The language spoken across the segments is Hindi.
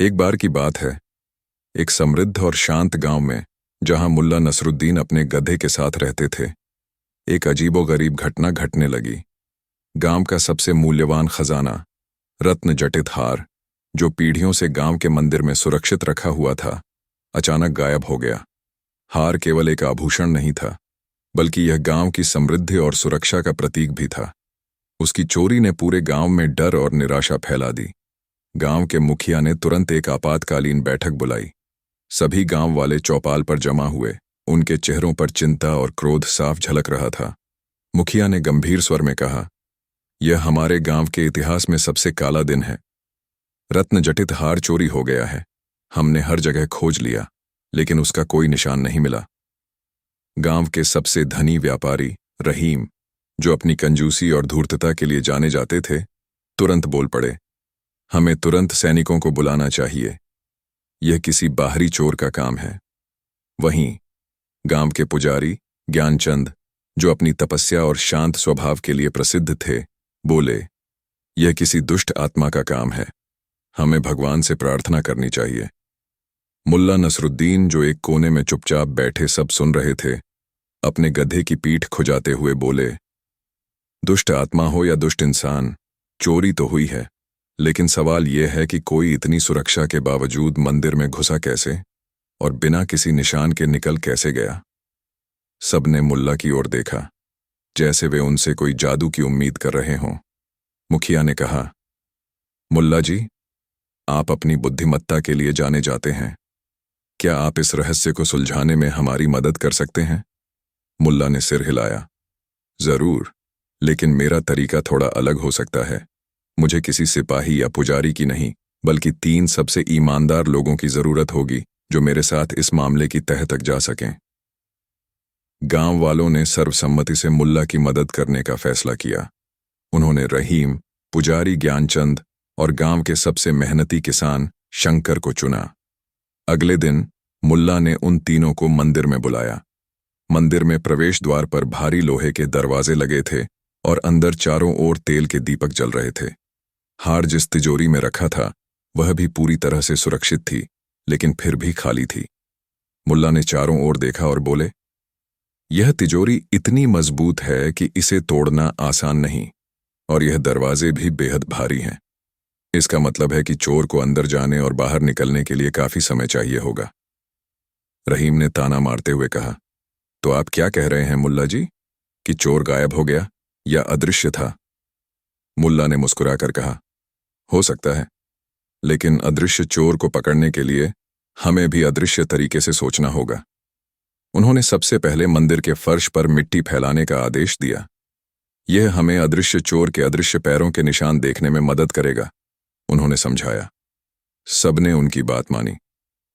एक बार की बात है, एक समृद्ध और शांत गांव में, जहां मुल्ला नसरुद्दीन अपने गधे के साथ रहते थे, एक अजीबोगरीब घटना घटने लगी। गांव का सबसे मूल्यवान खजाना, रत्न जटित हार, जो पीढ़ियों से गांव के मंदिर में सुरक्षित रखा हुआ था, अचानक गायब हो गया। हार केवल एक आभूषण नहीं था, बल्कि यह गांव की समृद्धि और सुरक्षा का प्रतीक भी था। उसकी चोरी ने पूरे गांव में डर और निराशा फैला दी। गांव के मुखिया ने तुरंत एक आपातकालीन बैठक बुलाई। सभी गांव वाले चौपाल पर जमा हुए। उनके चेहरों पर चिंता और क्रोध साफ झलक रहा था। मुखिया ने गंभीर स्वर में कहा, यह हमारे गांव के इतिहास में सबसे काला दिन है। रत्न जटित हार चोरी हो गया है। हमने हर जगह खोज लिया, लेकिन उसका कोई निशान नहीं मिला। गांव के सबसे धनी व्यापारी रहीम, जो अपनी कंजूसी और धूर्तता के लिए जाने जाते थे, तुरंत बोल पड़े, हमें तुरंत सैनिकों को बुलाना चाहिए। यह किसी बाहरी चोर का काम है। वहीं गांव के पुजारी ज्ञानचंद, जो अपनी तपस्या और शांत स्वभाव के लिए प्रसिद्ध थे, बोले, यह किसी दुष्ट आत्मा का काम है। हमें भगवान से प्रार्थना करनी चाहिए। मुल्ला नसरुद्दीन, जो एक कोने में चुपचाप बैठे सब सुन रहे थे, अपने गधे की पीठ खुजाते हुए बोले, दुष्ट आत्मा हो या दुष्ट इंसान, चोरी तो हुई है, लेकिन सवाल यह है कि कोई इतनी सुरक्षा के बावजूद मंदिर में घुसा कैसे और बिना किसी निशान के निकल कैसे गया। सबने मुल्ला की ओर देखा, जैसे वे उनसे कोई जादू की उम्मीद कर रहे हों। मुखिया ने कहा, मुल्ला जी, आप अपनी बुद्धिमत्ता के लिए जाने जाते हैं। क्या आप इस रहस्य को सुलझाने में हमारी मदद कर सकते हैं? मुल्ला ने सिर हिलाया, जरूर, लेकिन मेरा तरीका थोड़ा अलग हो सकता है। मुझे किसी सिपाही या पुजारी की नहीं, बल्कि 3 सबसे ईमानदार लोगों की जरूरत होगी, जो मेरे साथ इस मामले की तह तक जा सकें। गांव वालों ने सर्वसम्मति से मुल्ला की मदद करने का फैसला किया। उन्होंने रहीम, पुजारी ज्ञानचंद और गांव के सबसे मेहनती किसान शंकर को चुना। अगले दिन मुल्ला ने उन तीनों को मंदिर में बुलाया। मंदिर में प्रवेश द्वार पर भारी लोहे के दरवाजे लगे थे और अंदर चारों ओर तेल के दीपक जल रहे थे। हार जिस तिजोरी में रखा था, वह भी पूरी तरह से सुरक्षित थी, लेकिन फिर भी खाली थी। मुल्ला ने चारों ओर देखा और बोले, यह तिजोरी इतनी मजबूत है कि इसे तोड़ना आसान नहीं, और यह दरवाजे भी बेहद भारी हैं। इसका मतलब है कि चोर को अंदर जाने और बाहर निकलने के लिए काफी समय चाहिए होगा। रहीम ने ताना मारते हुए कहा, तो आप क्या कह रहे हैं मुल्ला जी, कि चोर गायब हो गया या अदृश्य था? मुल्ला ने मुस्कुराकर कहा, हो सकता है, लेकिन अदृश्य चोर को पकड़ने के लिए हमें भी अदृश्य तरीके से सोचना होगा। उन्होंने सबसे पहले मंदिर के फर्श पर मिट्टी फैलाने का आदेश दिया। यह हमें अदृश्य चोर के अदृश्य पैरों के निशान देखने में मदद करेगा, उन्होंने समझाया। सबने उनकी बात मानी,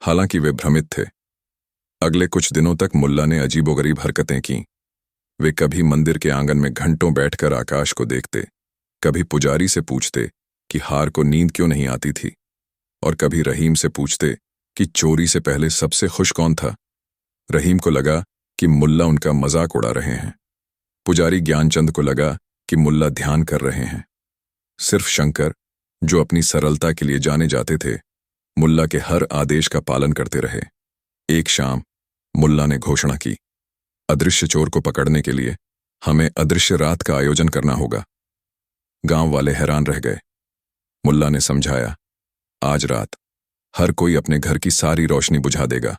हालांकि वे भ्रमित थे। अगले कुछ दिनों तक मुल्ला ने अजीबोगरीब हरकतें की। वे कभी मंदिर के आंगन में घंटों बैठकर आकाश को देखते, कभी पुजारी से पूछते कि हार को नींद क्यों नहीं आती थी, और कभी रहीम से पूछते कि चोरी से पहले सबसे खुश कौन था। रहीम को लगा कि मुल्ला उनका मजाक उड़ा रहे हैं। पुजारी ज्ञानचंद को लगा कि मुल्ला ध्यान कर रहे हैं। सिर्फ शंकर, जो अपनी सरलता के लिए जाने जाते थे, मुल्ला के हर आदेश का पालन करते रहे। एक शाम मुल्ला ने घोषणा की, अदृश्य चोर को पकड़ने के लिए हमें अदृश्य रात का आयोजन करना होगा। गांव वाले हैरान रह गए। मुल्ला ने समझाया, आज रात हर कोई अपने घर की सारी रोशनी बुझा देगा।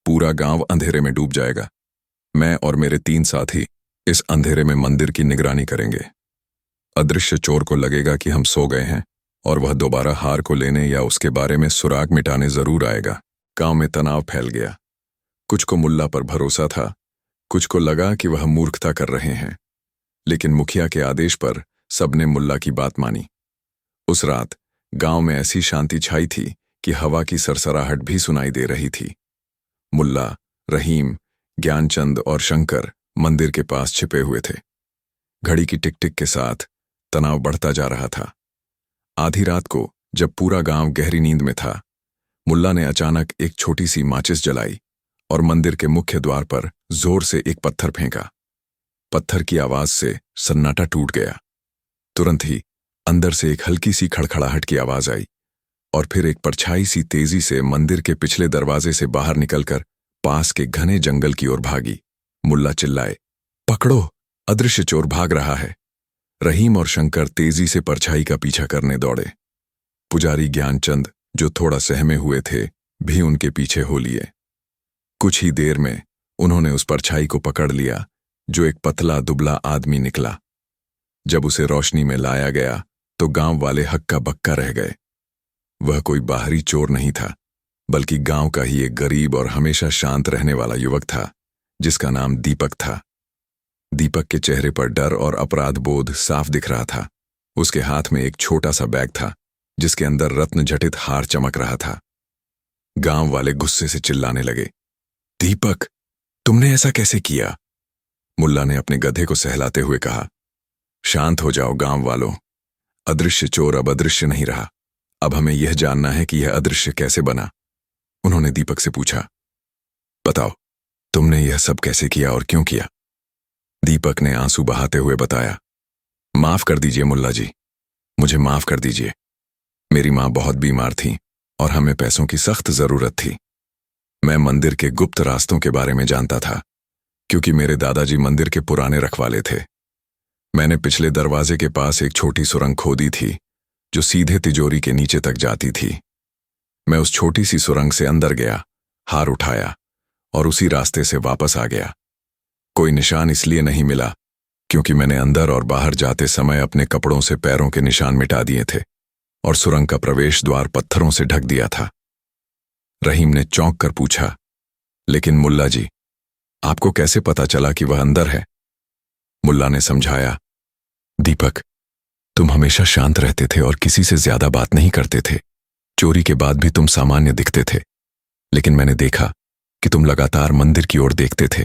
पूरा गांव अंधेरे में डूब जाएगा। मैं और मेरे 3 साथी इस अंधेरे में मंदिर की निगरानी करेंगे। अदृश्य चोर को लगेगा कि हम सो गए हैं, और वह दोबारा हार को लेने या उसके बारे में सुराग मिटाने जरूर आएगा। गांव में तनाव फैल गया। कुछ को मुल्ला पर भरोसा था, कुछ को लगा कि वह मूर्खता कर रहे हैं, लेकिन मुखिया के आदेश पर सबने मुल्ला की बात मानी। उस रात गांव में ऐसी शांति छाई थी कि हवा की सरसराहट भी सुनाई दे रही थी। मुल्ला, रहीम, ज्ञानचंद और शंकर मंदिर के पास छिपे हुए थे। घड़ी की टिक टिक के साथ तनाव बढ़ता जा रहा था। आधी रात को, जब पूरा गांव गहरी नींद में था, मुल्ला ने अचानक एक छोटी सी माचिस जलाई और मंदिर के मुख्य द्वार पर जोर से एक पत्थर फेंका। पत्थर की आवाज से सन्नाटा टूट गया। तुरंत ही अंदर से एक हल्की सी खड़खड़ाहट की आवाज आई, और फिर एक परछाई सी तेजी से मंदिर के पिछले दरवाजे से बाहर निकलकर पास के घने जंगल की ओर भागी। मुल्ला चिल्लाए, पकड़ो, अदृश्य चोर भाग रहा है। रहीम और शंकर तेजी से परछाई का पीछा करने दौड़े। पुजारी ज्ञानचंद, जो थोड़ा सहमे हुए थे, भी उनके पीछे हो लिए। कुछ ही देर में उन्होंने उस परछाई को पकड़ लिया, जो एक पतला दुबला आदमी निकला। जब उसे रोशनी में लाया गया तो गांव वाले हक्का बक्का रह गए। वह कोई बाहरी चोर नहीं था, बल्कि गांव का ही एक गरीब और हमेशा शांत रहने वाला युवक था, जिसका नाम दीपक था। दीपक के चेहरे पर डर और अपराध बोध साफ दिख रहा था। उसके हाथ में एक छोटा सा बैग था, जिसके अंदर रत्न जटित हार चमक रहा था। गांव वाले गुस्से से चिल्लाने लगे, दीपक, तुमने ऐसा कैसे किया? मुल्ला ने अपने गधे को सहलाते हुए कहा, शांत हो जाओ गांव वालों, अदृश्य चोर अब अदृश्य नहीं रहा। अब हमें यह जानना है कि यह अदृश्य कैसे बना। उन्होंने दीपक से पूछा, बताओ, तुमने यह सब कैसे किया और क्यों किया? दीपक ने आंसू बहाते हुए बताया, माफ कर दीजिए मुल्ला जी, मुझे माफ कर दीजिए। मेरी मां बहुत बीमार थी और हमें पैसों की सख्त जरूरत थी। मैं मंदिर के गुप्त रास्तों के बारे में जानता था, क्योंकि मेरे दादाजी मंदिर के पुराने रखवाले थे। मैंने पिछले दरवाजे के पास एक छोटी सुरंग खोदी थी, जो सीधे तिजोरी के नीचे तक जाती थी। मैं उस छोटी सी सुरंग से अंदर गया, हार उठाया और उसी रास्ते से वापस आ गया। कोई निशान इसलिए नहीं मिला क्योंकि मैंने अंदर और बाहर जाते समय अपने कपड़ों से पैरों के निशान मिटा दिए थे और सुरंग का प्रवेश द्वार पत्थरों से ढक दिया था। रहीम ने चौंक कर पूछा, लेकिन मुल्ला जी, आपको कैसे पता चला कि वह अंदर है? मुल्ला ने समझाया, दीपक, तुम हमेशा शांत रहते थे और किसी से ज्यादा बात नहीं करते थे। चोरी के बाद भी तुम सामान्य दिखते थे, लेकिन मैंने देखा कि तुम लगातार मंदिर की ओर देखते थे।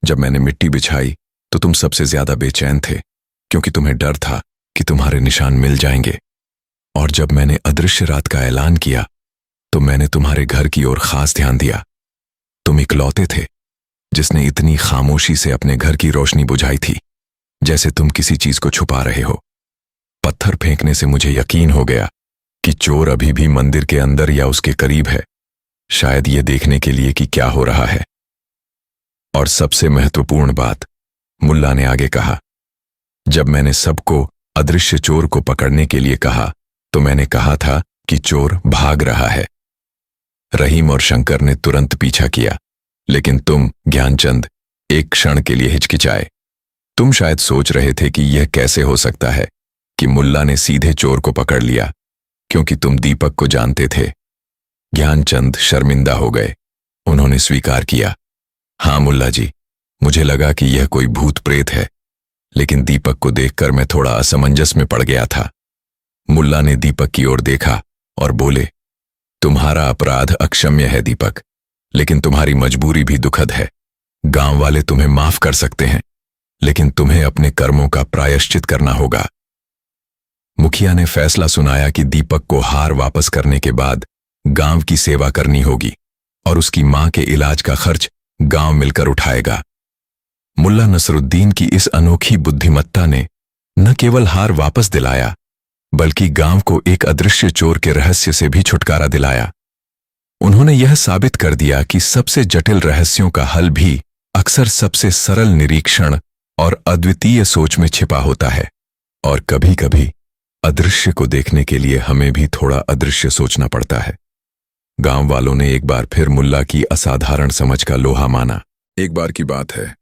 जब मैंने मिट्टी बिछाई तो तुम सबसे ज्यादा बेचैन थे, क्योंकि तुम्हें डर था कि तुम्हारे निशान मिल जाएंगे। और जब मैंने अदृश्य रात का ऐलान किया तो मैंने तुम्हारे घर की ओर खास ध्यान दिया। तुम इकलौते थे जिसने इतनी खामोशी से अपने घर की रोशनी बुझाई थी, जैसे तुम किसी चीज को छुपा रहे हो। पत्थर फेंकने से मुझे यकीन हो गया कि चोर अभी भी मंदिर के अंदर या उसके करीब है, शायद ये देखने के लिए कि क्या हो रहा है। और सबसे महत्वपूर्ण बात, मुल्ला ने आगे कहा, जब मैंने सबको अदृश्य चोर को पकड़ने के लिए कहा तो मैंने कहा था कि चोर भाग रहा है। रहीम और शंकर ने तुरंत पीछा किया, लेकिन तुम, ज्ञानचंद, एक क्षण के लिए हिचकिचाए। तुम शायद सोच रहे थे कि यह कैसे हो सकता है कि मुल्ला ने सीधे चोर को पकड़ लिया, क्योंकि तुम दीपक को जानते थे। ज्ञानचंद शर्मिंदा हो गए। उन्होंने स्वीकार किया, हाँ मुल्ला जी, मुझे लगा कि यह कोई भूत प्रेत है, लेकिन दीपक को देखकर मैं थोड़ा असमंजस में पड़ गया था। मुल्ला ने दीपक की ओर देखा और बोले, तुम्हारा अपराध अक्षम्य है दीपक, लेकिन तुम्हारी मजबूरी भी दुखद है। गांव वाले तुम्हें माफ कर सकते हैं, लेकिन तुम्हें अपने कर्मों का प्रायश्चित करना होगा। मुखिया ने फैसला सुनाया कि दीपक को हार वापस करने के बाद गांव की सेवा करनी होगी और उसकी मां के इलाज का खर्च गांव मिलकर उठाएगा। मुल्ला नसरुद्दीन की इस अनोखी बुद्धिमत्ता ने न केवल हार वापस दिलाया, बल्कि गांव को एक अदृश्य चोर के रहस्य से भी छुटकारा दिलाया। उन्होंने यह साबित कर दिया कि सबसे जटिल रहस्यों का हल भी अक्सर सबसे सरल निरीक्षण और अद्वितीय सोच में छिपा होता है। और कभी कभी अदृश्य को देखने के लिए हमें भी थोड़ा अदृश्य सोचना पड़ता है। गांव वालों ने एक बार फिर मुल्ला की असाधारण समझ का लोहा माना। एक बार की बात है,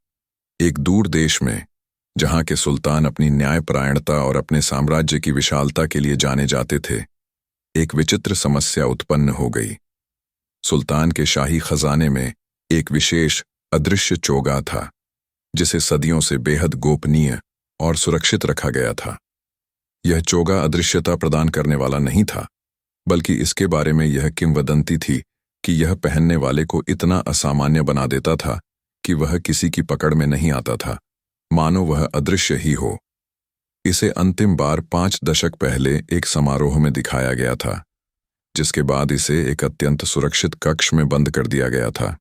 एक दूर देश में, जहां के सुल्तान अपनी न्यायपरायणता और अपने साम्राज्य की विशालता के लिए जाने जाते थे, एक विचित्र समस्या उत्पन्न हो गई। सुल्तान के शाही खजाने में एक विशेष अदृश्य चोगा था, जिसे सदियों से बेहद गोपनीय और सुरक्षित रखा गया था। यह चोगा अदृश्यता प्रदान करने वाला नहीं था, बल्कि इसके बारे में यह किंवदंती थी कि यह पहनने वाले को इतना असामान्य बना देता था कि वह किसी की पकड़ में नहीं आता था, मानो वह अदृश्य ही हो। इसे अंतिम बार 5 दशक पहले एक समारोह में दिखाया गया था, जिसके बाद इसे एक अत्यंत सुरक्षित कक्ष में बंद कर दिया गया था।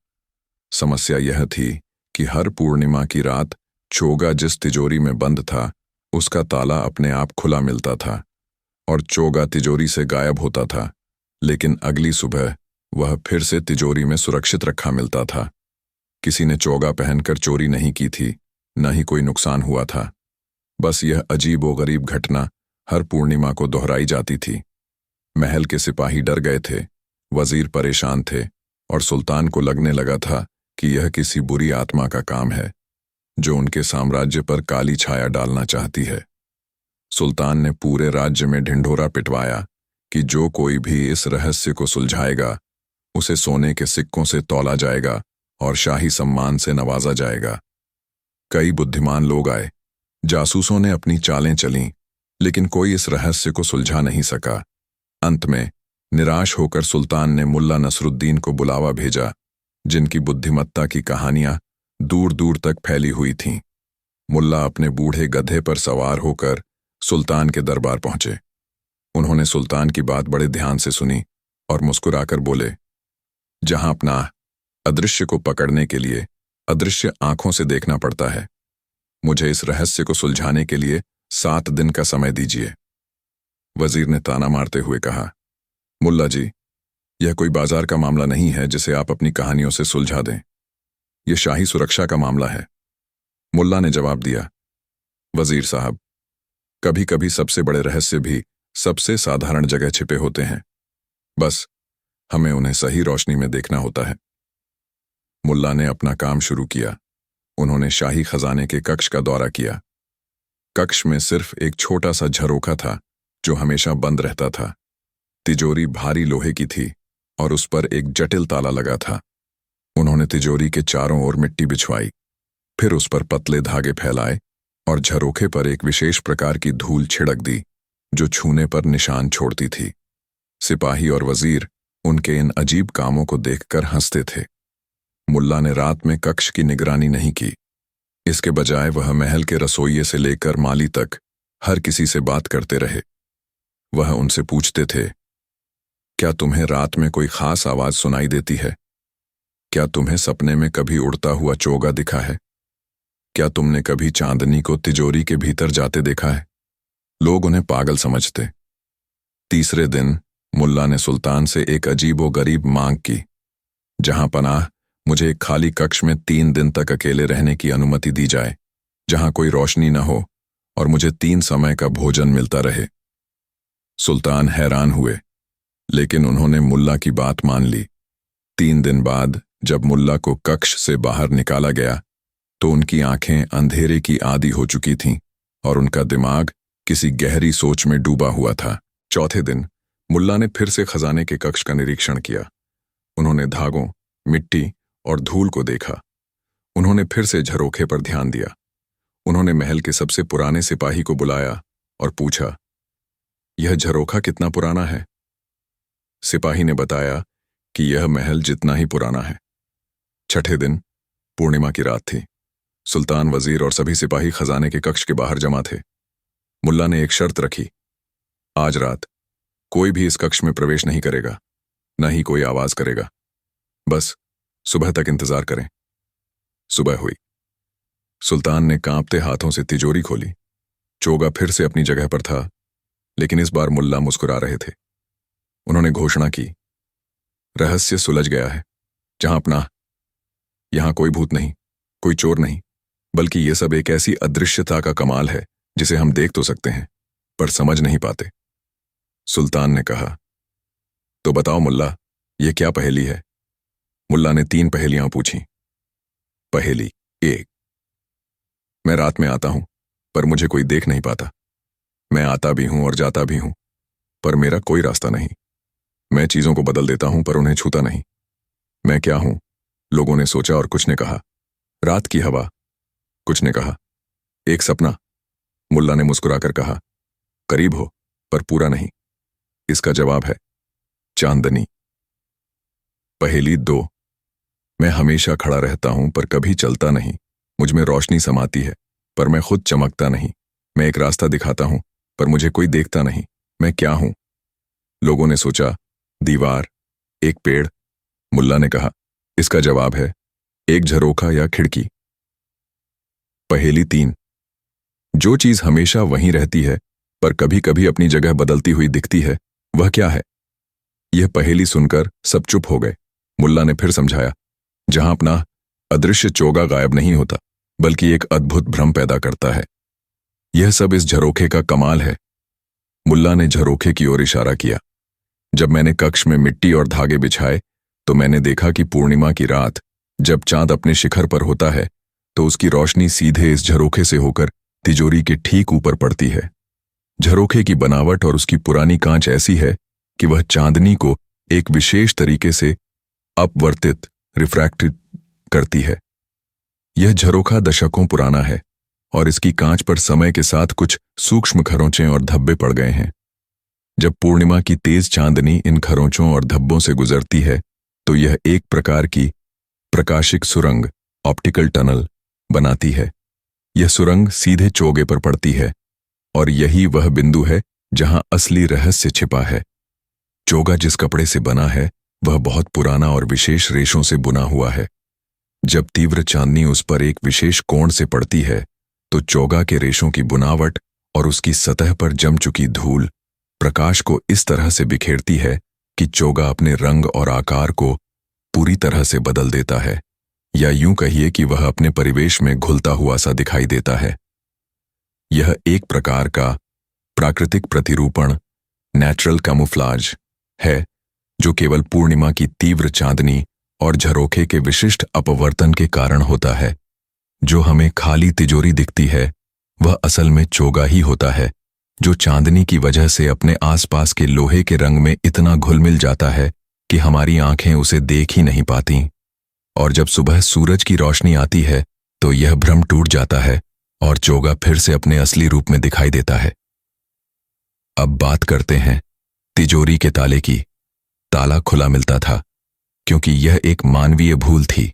समस्या यह थी कि हर पूर्णिमा की रात चोगा जिस तिजोरी में बंद था, उसका ताला अपने आप खुला मिलता था और चोगा तिजोरी से गायब होता था, लेकिन अगली सुबह वह फिर से तिजोरी में सुरक्षित रखा मिलता था। किसी ने चोगा पहनकर चोरी नहीं की थी, न ही कोई नुकसान हुआ था। बस यह अजीब व गरीब घटना हर पूर्णिमा को दोहराई जाती थी। महल के सिपाही डर गए थे, वजीर परेशान थे और सुल्तान को लगने लगा था कि यह किसी बुरी आत्मा का काम है जो उनके साम्राज्य पर काली छाया डालना चाहती है। सुल्तान ने पूरे राज्य में ढिंढोरा पिटवाया कि जो कोई भी इस रहस्य को सुलझाएगा उसे सोने के सिक्कों से तौला जाएगा और शाही सम्मान से नवाजा जाएगा। कई बुद्धिमान लोग आए, जासूसों ने अपनी चालें चलीं, लेकिन कोई इस रहस्य को सुलझा नहीं सका। अंत में निराश होकर सुल्तान ने मुल्ला नसरुद्दीन को बुलावा भेजा, जिनकी बुद्धिमत्ता की कहानियां दूर दूर तक फैली हुई थीं। मुल्ला अपने बूढ़े गधे पर सवार होकर सुल्तान के दरबार पहुंचे। उन्होंने सुल्तान की बात बड़े ध्यान से सुनी और मुस्कुराकर बोले, जहां अपना अदृश्य को पकड़ने के लिए अदृश्य आंखों से देखना पड़ता है, मुझे इस रहस्य को सुलझाने के लिए 7 दिन का समय दीजिए। वजीर ने ताना मारते हुए कहा, मुल्ला जी, यह कोई बाजार का मामला नहीं है जिसे आप अपनी कहानियों से सुलझा दें। यह शाही सुरक्षा का मामला है। मुल्ला ने जवाब दिया, वजीर साहब, कभी कभी सबसे बड़े रहस्य भी सबसे साधारण जगह छिपे होते हैं, बस हमें उन्हें सही रोशनी में देखना होता है। मुल्ला ने अपना काम शुरू किया। उन्होंने शाही खजाने के कक्ष का दौरा किया। कक्ष में सिर्फ एक छोटा सा झरोखा था जो हमेशा बंद रहता था। तिजोरी भारी लोहे की थी और उस पर एक जटिल ताला लगा था। उन्होंने तिजोरी के चारों ओर मिट्टी बिछवाई, फिर उस पर पतले धागे फैलाए और झरोखे पर एक विशेष प्रकार की धूल छिड़क दी जो छूने पर निशान छोड़ती थी। सिपाही और वजीर उनके इन अजीब कामों को देखकर हंसते थे। मुल्ला ने रात में कक्ष की निगरानी नहीं की। इसके बजाय वह महल के रसोइये से लेकर माली तक हर किसी से बात करते रहे। वह उनसे पूछते थे, क्या तुम्हें रात में कोई खास आवाज सुनाई देती है? क्या तुम्हें सपने में कभी उड़ता हुआ चोगा दिखा है? क्या तुमने कभी चांदनी को तिजोरी के भीतर जाते देखा है? लोग उन्हें पागल समझते। तीसरे दिन मुल्ला ने सुल्तान से एक अजीबो गरीब मांग की, जहां पनाह मुझे एक खाली कक्ष में 3 दिन तक अकेले रहने की अनुमति दी जाए, जहां कोई रोशनी न हो और मुझे 3 समय का भोजन मिलता रहे। सुल्तान हैरान हुए, लेकिन उन्होंने मुल्ला की बात मान ली। 3 दिन बाद जब मुल्ला को कक्ष से बाहर निकाला गया तो उनकी आंखें अंधेरे की आदी हो चुकी थीं और उनका दिमाग किसी गहरी सोच में डूबा हुआ था। चौथे दिन मुल्ला ने फिर से खजाने के कक्ष का निरीक्षण किया। उन्होंने धागों, मिट्टी और धूल को देखा। उन्होंने फिर से झरोखे पर ध्यान दिया। उन्होंने महल के सबसे पुराने सिपाही को बुलाया और पूछा, यह झरोखा कितना पुराना है? सिपाही ने बताया कि यह महल जितना ही पुराना है। छठे दिन पूर्णिमा की रात थी। सुल्तान, वजीर और सभी सिपाही खजाने के कक्ष के बाहर जमा थे। मुल्ला ने एक शर्त रखी, आज रात कोई भी इस कक्ष में प्रवेश नहीं करेगा, न ही कोई आवाज करेगा। बस सुबह तक इंतजार करें। सुबह हुई। सुल्तान ने कांपते हाथों से तिजोरी खोली। चोगा फिर से अपनी जगह पर था, लेकिन इस बार मुल्ला मुस्कुरा रहे थे। उन्होंने घोषणा की, रहस्य सुलझ गया है। जहां अपना, यहां कोई भूत नहीं, कोई चोर नहीं, बल्कि यह सब एक ऐसी अदृश्यता का कमाल है जिसे हम देख तो सकते हैं पर समझ नहीं पाते। सुल्तान ने कहा, तो बताओ मुल्ला, यह क्या पहेली है? मुल्ला ने 3 पहेलियां पूछीं। पहेली 1, मैं रात में आता हूं पर मुझे कोई देख नहीं पाता। मैं आता भी हूं और जाता भी हूं पर मेरा कोई रास्ता नहीं। मैं चीजों को बदल देता हूं पर उन्हें छूता नहीं। मैं क्या हूं? लोगों ने सोचा और कुछ ने कहा, रात की हवा। कुछ ने कहा, एक सपना। मुल्ला ने मुस्कुराकर कहा, करीब हो पर पूरा नहीं। इसका जवाब है चांदनी। पहेली 2, मैं हमेशा खड़ा रहता हूं पर कभी चलता नहीं। मुझ में रोशनी समाती है पर मैं खुद चमकता नहीं। मैं एक रास्ता दिखाता हूं पर मुझे कोई देखता नहीं। मैं क्या हूं? लोगों ने सोचा, दीवार, एक पेड़। मुल्ला ने कहा, इसका जवाब है एक झरोखा या खिड़की। पहेली 3, जो चीज हमेशा वहीं रहती है पर कभी कभी अपनी जगह बदलती हुई दिखती है, वह क्या है? यह पहेली सुनकर सब चुप हो गए। मुल्ला ने फिर समझाया, जहां अपना अदृश्य चोगा गायब नहीं होता, बल्कि एक अद्भुत भ्रम पैदा करता है। यह सब इस झरोखे का कमाल है। मुल्ला ने झरोखे की ओर इशारा किया। जब मैंने कक्ष में मिट्टी और धागे बिछाए तो मैंने देखा कि पूर्णिमा की रात जब चांद अपने शिखर पर होता है तो उसकी रोशनी सीधे इस झरोखे से होकर तिजोरी के ठीक ऊपर पड़ती है। झरोखे की बनावट और उसकी पुरानी कांच ऐसी है कि वह चांदनी को एक विशेष तरीके से अपवर्तित रिफ्रैक्टेड करती है। यह झरोखा दशकों पुराना है और इसकी कांच पर समय के साथ कुछ सूक्ष्म खरोंचें और धब्बे पड़ गए हैं। जब पूर्णिमा की तेज चांदनी इन खरोंचों और धब्बों से गुजरती है तो यह एक प्रकार की प्रकाशिक सुरंग ऑप्टिकल टनल बनाती है। यह सुरंग सीधे चोगे पर पड़ती है और यही वह बिंदु है जहां असली रहस्य छिपा है। चोगा जिस कपड़े से बना है वह बहुत पुराना और विशेष रेशों से बुना हुआ है। जब तीव्र चांदनी उस पर एक विशेष कोण से पड़ती है तो चोगा के रेशों की बुनावट और उसकी सतह पर जम चुकी धूल प्रकाश को इस तरह से बिखेरती है कि चोगा अपने रंग और आकार को पूरी तरह से बदल देता है, या यूं कहिए कि वह अपने परिवेश में घुलता हुआ सा दिखाई देता है। यह एक प्रकार का प्राकृतिक प्रतिरूपण नेचुरल कैमोफ्लेज है जो केवल पूर्णिमा की तीव्र चांदनी और झरोखे के विशिष्ट अपवर्तन के कारण होता है। जो हमें खाली तिजोरी दिखती है वह असल में चोगा ही होता है जो चांदनी की वजह से अपने आसपास के लोहे के रंग में इतना घुल मिल जाता है कि हमारी आंखें उसे देख ही नहीं पाती। और जब सुबह सूरज की रोशनी आती है तो यह भ्रम टूट जाता है और चोगा फिर से अपने असली रूप में दिखाई देता है। अब बात करते हैं तिजोरी के ताले की। ताला खुला मिलता था क्योंकि यह एक मानवीय भूल थी।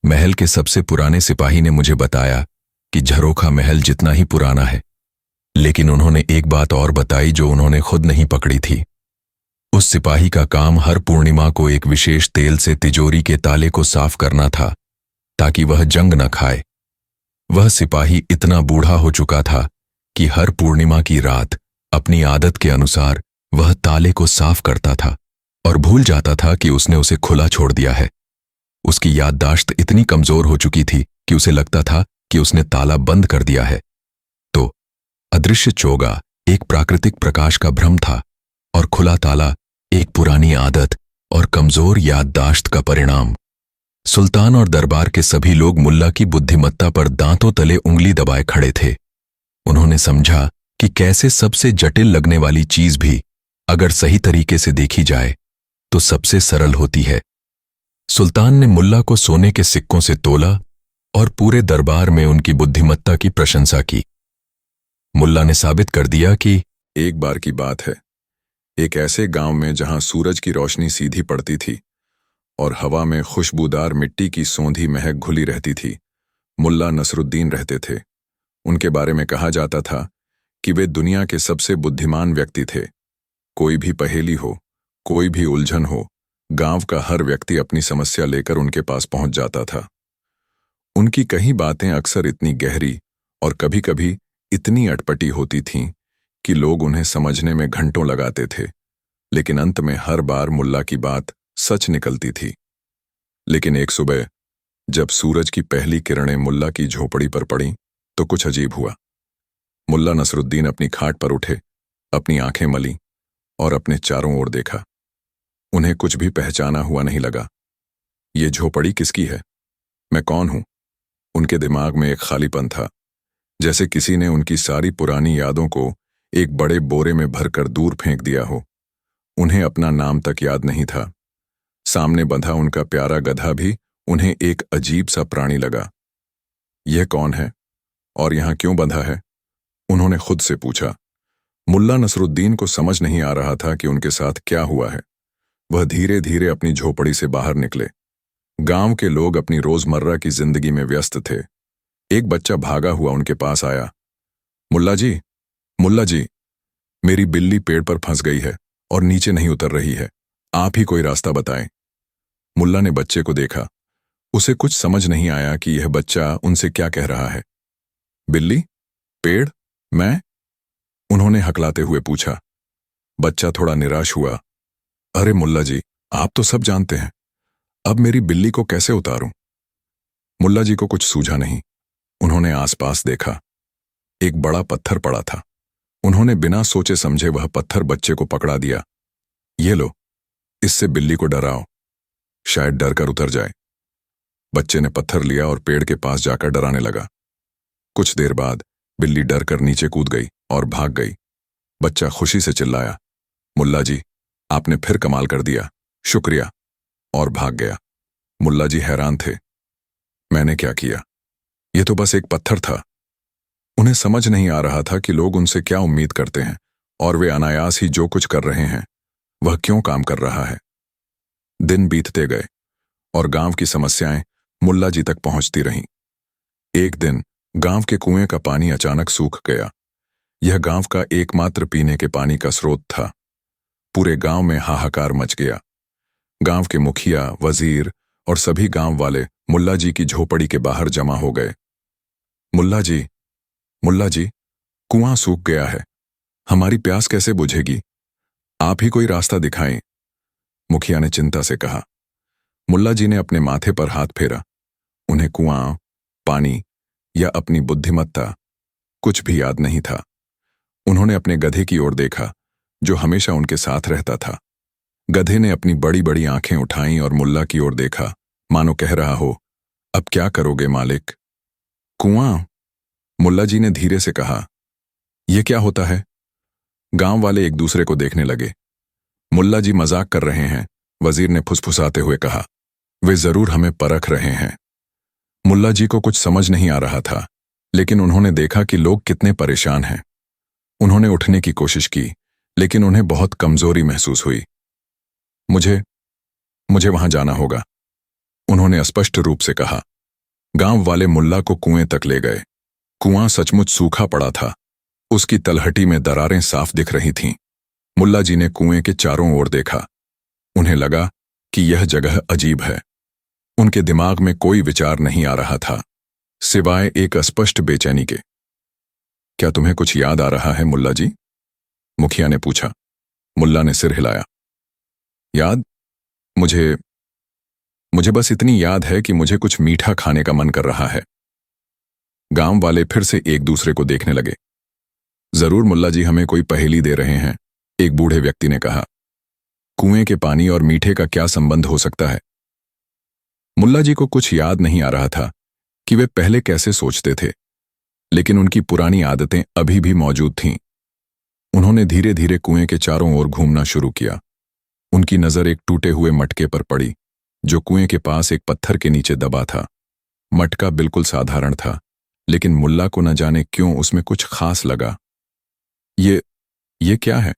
महल के सबसे पुराने सिपाही ने मुझे बताया कि झरोखा महल जितना ही पुराना है, लेकिन उन्होंने एक बात और बताई जो उन्होंने खुद नहीं पकड़ी थी। उस सिपाही का काम हर पूर्णिमा को एक विशेष तेल से तिजोरी के ताले को साफ करना था ताकि वह जंग न खाए। वह सिपाही इतना बूढ़ा हो चुका था कि हर पूर्णिमा की रात अपनी आदत के अनुसार वह ताले को साफ करता था और भूल जाता था कि उसने उसे खुला छोड़ दिया है। उसकी याददाश्त इतनी कमजोर हो चुकी थी कि उसे लगता था कि उसने ताला बंद कर दिया है। तो अदृश्य चोगा एक प्राकृतिक प्रकाश का भ्रम था और खुला ताला एक पुरानी आदत और कमजोर याददाश्त का परिणाम। सुल्तान और दरबार के सभी लोग मुल्ला की बुद्धिमत्ता पर दांतों तले उंगली दबाए खड़े थे। उन्होंने समझा कि कैसे सबसे जटिल लगने वाली चीज भी अगर सही तरीके से देखी जाए तो सबसे सरल होती है। सुल्तान ने मुल्ला को सोने के सिक्कों से तोला और पूरे दरबार में उनकी बुद्धिमत्ता की प्रशंसा की। मुल्ला ने साबित कर दिया कि एक बार की बात है, एक ऐसे गांव में जहां सूरज की रोशनी सीधी पड़ती थी और हवा में खुशबूदार मिट्टी की सौंधी महक घुली रहती थी, मुल्ला नसरुद्दीन रहते थे। उनके बारे में कहा जाता था कि वे दुनिया के सबसे बुद्धिमान व्यक्ति थे। कोई भी पहेली हो, कोई भी उलझन हो, गांव का हर व्यक्ति अपनी समस्या लेकर उनके पास पहुंच जाता था। उनकी कई बातें अक्सर इतनी गहरी और कभी-कभी इतनी अटपटी होती थीं कि लोग उन्हें समझने में घंटों लगाते थे, लेकिन अंत में हर बार मुल्ला की बात सच निकलती थी। लेकिन एक सुबह जब सूरज की पहली किरणें मुल्ला की झोपड़ी पर पड़ीं तो कुछ अजीब हुआ। मुल्ला नसरुद्दीन अपनी खाट पर उठे, अपनी आंखें मलीं और अपने चारों ओर देखा। उन्हें कुछ भी पहचाना हुआ नहीं लगा। ये झोपड़ी किसकी है? मैं कौन हूं? उनके दिमाग में एक खालीपन था, जैसे किसी ने उनकी सारी पुरानी यादों को एक बड़े बोरे में भरकर दूर फेंक दिया हो। उन्हें अपना नाम तक याद नहीं था। सामने बंधा उनका प्यारा गधा भी उन्हें एक अजीब सा प्राणी लगा। यह कौन है और यहां क्यों बंधा है? उन्होंने खुद से पूछा। मुल्ला नसरुद्दीन को समझ नहीं आ रहा था कि उनके साथ क्या हुआ है। वह धीरे धीरे अपनी झोपड़ी से बाहर निकले। गांव के लोग अपनी रोजमर्रा की जिंदगी में व्यस्त थे। एक बच्चा भागा हुआ उनके पास आया। मुल्ला जी, मुल्ला जी, मेरी बिल्ली पेड़ पर फंस गई है और नीचे नहीं उतर रही है। आप ही कोई रास्ता बताएं। मुल्ला ने बच्चे को देखा। उसे कुछ समझ नहीं आया कि यह बच्चा उनसे क्या कह रहा है। बिल्ली? पेड़? मैं? उन्होंने हकलाते हुए पूछा। बच्चा थोड़ा निराश हुआ। अरे मुल्ला जी, आप तो सब जानते हैं, अब मेरी बिल्ली को कैसे उतारूं? मुल्ला जी को कुछ सूझा नहीं। उन्होंने आसपास देखा। एक बड़ा पत्थर पड़ा था। उन्होंने बिना सोचे समझे वह पत्थर बच्चे को पकड़ा दिया। ये लो, इससे बिल्ली को डराओ, शायद डर कर उतर जाए। बच्चे ने पत्थर लिया और पेड़ के पास जाकर डराने लगा। कुछ देर बाद बिल्ली डर कर नीचे कूद गई और भाग गई। बच्चा खुशी से चिल्लाया, मुल्ला जी, आपने फिर कमाल कर दिया, शुक्रिया, और भाग गया। मुल्ला जी हैरान थे। मैंने क्या किया? ये तो बस एक पत्थर था। उन्हें समझ नहीं आ रहा था कि लोग उनसे क्या उम्मीद करते हैं और वे अनायास ही जो कुछ कर रहे हैं वह क्यों काम कर रहा है। दिन बीतते गए और गांव की समस्याएं मुल्ला जी तक पहुंचती रहीं। एक दिन गांव के कुएं का पानी अचानक सूख गया। यह गांव का एकमात्र पीने के पानी का स्रोत था। पूरे गांव में हाहाकार मच गया। गांव के मुखिया, वजीर और सभी गांव वाले मुल्ला जी की झोपड़ी के बाहर जमा हो गए। मुल्ला जी, मुल्ला जी, कुआं सूख गया है, हमारी प्यास कैसे बुझेगी? आप ही कोई रास्ता दिखाएं। मुखिया ने चिंता से कहा। मुल्ला जी ने अपने माथे पर हाथ फेरा। उन्हें कुआं, पानी या अपनी बुद्धिमत्ता कुछ भी याद नहीं था। उन्होंने अपने गधे की ओर देखा, जो हमेशा उनके साथ रहता था। गधे ने अपनी बड़ी बड़ी आंखें उठाईं और मुल्ला की ओर देखा, मानो कह रहा हो, अब क्या करोगे मालिक? कुआं? मुल्ला जी ने धीरे से कहा। यह क्या होता है? गांव वाले एक दूसरे को देखने लगे। मुल्ला जी मजाक कर रहे हैं, वजीर ने फुसफुसाते हुए कहा। वे जरूर हमें परख रहे हैं। मुल्ला जी को कुछ समझ नहीं आ रहा था, लेकिन उन्होंने देखा कि लोग कितने परेशान हैं। उन्होंने उठने की कोशिश की, लेकिन उन्हें बहुत कमजोरी महसूस हुई। मुझे वहां जाना होगा, उन्होंने स्पष्ट रूप से कहा। गांव वाले मुल्ला को कुएं तक ले गए। कुआं सचमुच सूखा पड़ा था। उसकी तलहटी में दरारें साफ दिख रही थीं। मुल्ला जी ने कुएं के चारों ओर देखा। उन्हें लगा कि यह जगह अजीब है। उनके दिमाग में कोई विचार नहीं आ रहा था, सिवाय एक अस्पष्ट बेचैनी के। क्या तुम्हें कुछ याद आ रहा है मुल्ला जी? मुखिया ने पूछा। मुल्ला ने सिर हिलाया। याद? मुझे बस इतनी याद है कि मुझे कुछ मीठा खाने का मन कर रहा है। गांव वाले फिर से एक दूसरे को देखने लगे। जरूर मुल्ला जी हमें कोई पहेली दे रहे हैं, एक बूढ़े व्यक्ति ने कहा। कुएं के पानी और मीठे का क्या संबंध हो सकता है? मुल्ला जी को कुछ याद नहीं आ रहा था कि वे पहले कैसे सोचते थे, लेकिन उनकी पुरानी आदतें अभी भी मौजूद थीं। उन्होंने धीरे धीरे कुएं के चारों ओर घूमना शुरू किया। उनकी नजर एक टूटे हुए मटके पर पड़ी, जो कुएं के पास एक पत्थर के नीचे दबा था। मटका बिल्कुल साधारण था, लेकिन मुल्ला को न जाने क्यों उसमें कुछ खास लगा। ये क्या है?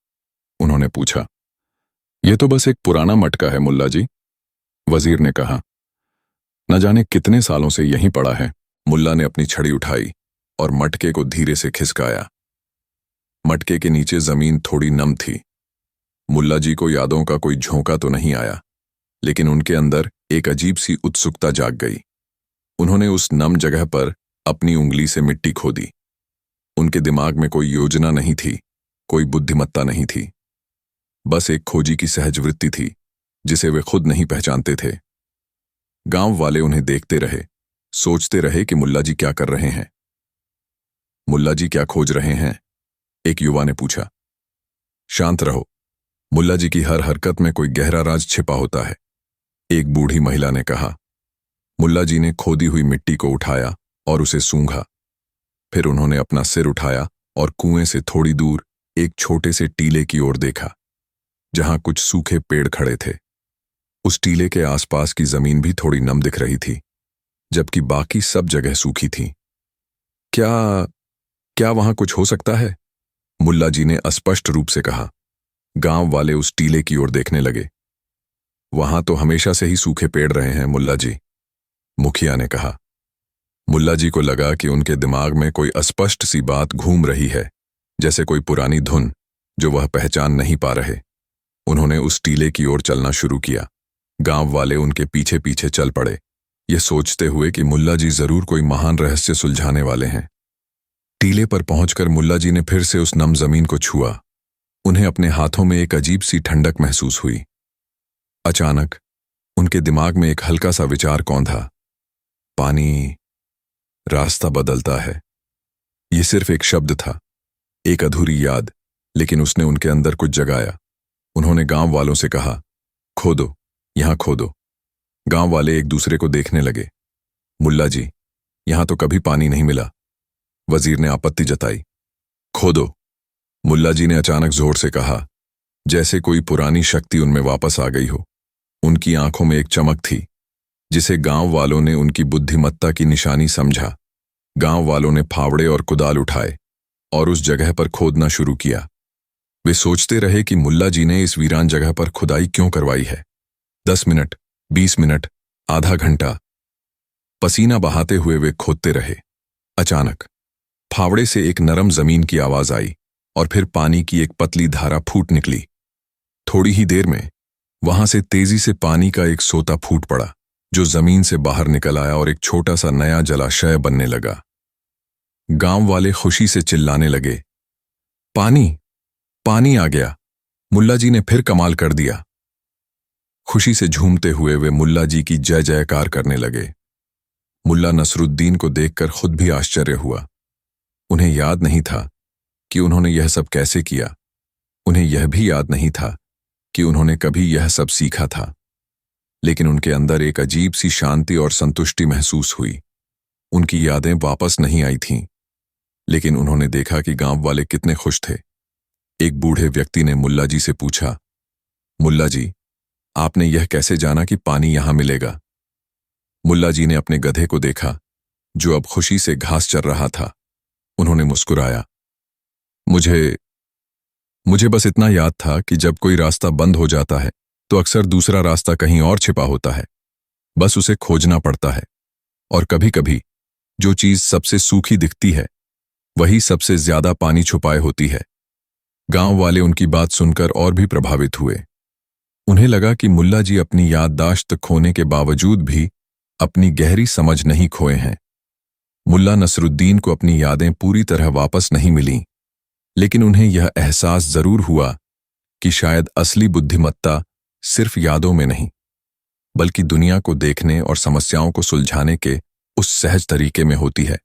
उन्होंने पूछा। ये तो बस एक पुराना मटका है मुल्ला जी, वजीर ने कहा। न जाने कितने सालों से यहीं पड़ा है। मुल्ला ने अपनी छड़ी उठाई और मटके को धीरे से खिसकाया। मटके के नीचे जमीन थोड़ी नम थी। मुल्ला जी को यादों का कोई झोंका तो नहीं आया, लेकिन उनके अंदर एक अजीब सी उत्सुकता जाग गई। उन्होंने उस नम जगह पर अपनी उंगली से मिट्टी खोदी। उनके दिमाग में कोई योजना नहीं थी, कोई बुद्धिमत्ता नहीं थी। बस एक खोजी की सहज वृत्ति थी, जिसे वे खुद नहीं पहचानते थे। गांव वाले उन्हें देखते रहे, सोचते रहे कि मुल्ला जी क्या कर रहे हैं। मुल्ला जी क्या खोज रहे हैं? एक युवा ने पूछा। शांत रहो, मुल्ला जी की हर हरकत में कोई गहरा राज छिपा होता है, एक बूढ़ी महिला ने कहा। मुल्ला जी ने खोदी हुई मिट्टी को उठाया और उसे सूंघा। फिर उन्होंने अपना सिर उठाया और कुएं से थोड़ी दूर एक छोटे से टीले की ओर देखा, जहां कुछ सूखे पेड़ खड़े थे। उस टीले के आसपास की जमीन भी थोड़ी नम दिख रही थी, जबकि बाकी सब जगह सूखी थी। क्या वहां कुछ हो सकता है? मुल्ला जी ने अस्पष्ट रूप से कहा। गांव वाले उस टीले की ओर देखने लगे। वहां तो हमेशा से ही सूखे पेड़ रहे हैं मुल्ला जी, मुखिया ने कहा। मुल्ला जी को लगा कि उनके दिमाग में कोई अस्पष्ट सी बात घूम रही है, जैसे कोई पुरानी धुन जो वह पहचान नहीं पा रहे। उन्होंने उस टीले की ओर चलना शुरू किया। गांव वाले उनके पीछे पीछे चल पड़े, ये सोचते हुए कि मुल्ला जी जरूर कोई महान रहस्य सुलझाने वाले हैं। टीले पर पहुंचकर मुल्ला जी ने फिर से उस नम जमीन को छुआ। उन्हें अपने हाथों में एक अजीब सी ठंडक महसूस हुई। अचानक उनके दिमाग में एक हल्का सा विचार कौंधा। पानी रास्ता बदलता है। यह सिर्फ एक शब्द था, एक अधूरी याद, लेकिन उसने उनके अंदर कुछ जगाया। उन्होंने गांव वालों से कहा, खोदो, यहां खोदो। गांव वाले एक दूसरे को देखने लगे। मुल्ला जी, यहां तो कभी पानी नहीं मिला। वजीर ने आपत्ति जताई। खोदो, मुल्ला जी ने अचानक जोर से कहा, जैसे कोई पुरानी शक्ति उनमें वापस आ गई हो। उनकी आंखों में एक चमक थी, जिसे गांव वालों ने उनकी बुद्धिमत्ता की निशानी समझा। गांव वालों ने फावड़े और कुदाल उठाए और उस जगह पर खोदना शुरू किया। वे सोचते रहे कि मुल्ला जी ने इस वीरान जगह पर खुदाई क्यों करवाई है। 10 मिनट, 20 मिनट, आधा घंटा, पसीना बहाते हुए वे खोदते रहे। अचानक फावड़े से एक नरम जमीन की आवाज आई और फिर पानी की एक पतली धारा फूट निकली। थोड़ी ही देर में वहां से तेजी से पानी का एक सोता फूट पड़ा, जो जमीन से बाहर निकल आया और एक छोटा सा नया जलाशय बनने लगा। गांव वाले खुशी से चिल्लाने लगे, पानी, पानी आ गया, मुल्ला जी ने फिर कमाल कर दिया। खुशी से झूमते हुए वे मुल्ला जी की जय जयकार करने लगे। मुल्ला नसरुद्दीन को देखकर खुद भी आश्चर्य हुआ। उन्हें याद नहीं था कि उन्होंने यह सब कैसे किया। उन्हें यह भी याद नहीं था कि उन्होंने कभी यह सब सीखा था। लेकिन उनके अंदर एक अजीब सी शांति और संतुष्टि महसूस हुई। उनकी यादें वापस नहीं आई थीं, लेकिन उन्होंने देखा कि गांव वाले कितने खुश थे। एक बूढ़े व्यक्ति ने मुल्ला जी से पूछा, मुल्ला जी, आपने यह कैसे जाना कि पानी यहां मिलेगा? मुल्ला जी ने अपने गधे को देखा, जो अब खुशी से घास चर रहा था। उन्होंने मुस्कुराया, मुझे बस इतना याद था कि जब कोई रास्ता बंद हो जाता है तो अक्सर दूसरा रास्ता कहीं और छिपा होता है। बस उसे खोजना पड़ता है। और कभी कभी जो चीज सबसे सूखी दिखती है, वही सबसे ज्यादा पानी छुपाए होती है। गांव वाले उनकी बात सुनकर और भी प्रभावित हुए। उन्हें लगा कि मुल्ला जी अपनी याददाश्त खोने के बावजूद भी अपनी गहरी समझ नहीं खोए हैं। मुल्ला नसरुद्दीन को अपनी यादें पूरी तरह वापस नहीं मिलीं, लेकिन उन्हें यह एहसास जरूर हुआ कि शायद असली बुद्धिमत्ता सिर्फ यादों में नहीं, बल्कि दुनिया को देखने और समस्याओं को सुलझाने के उस सहज तरीके में होती है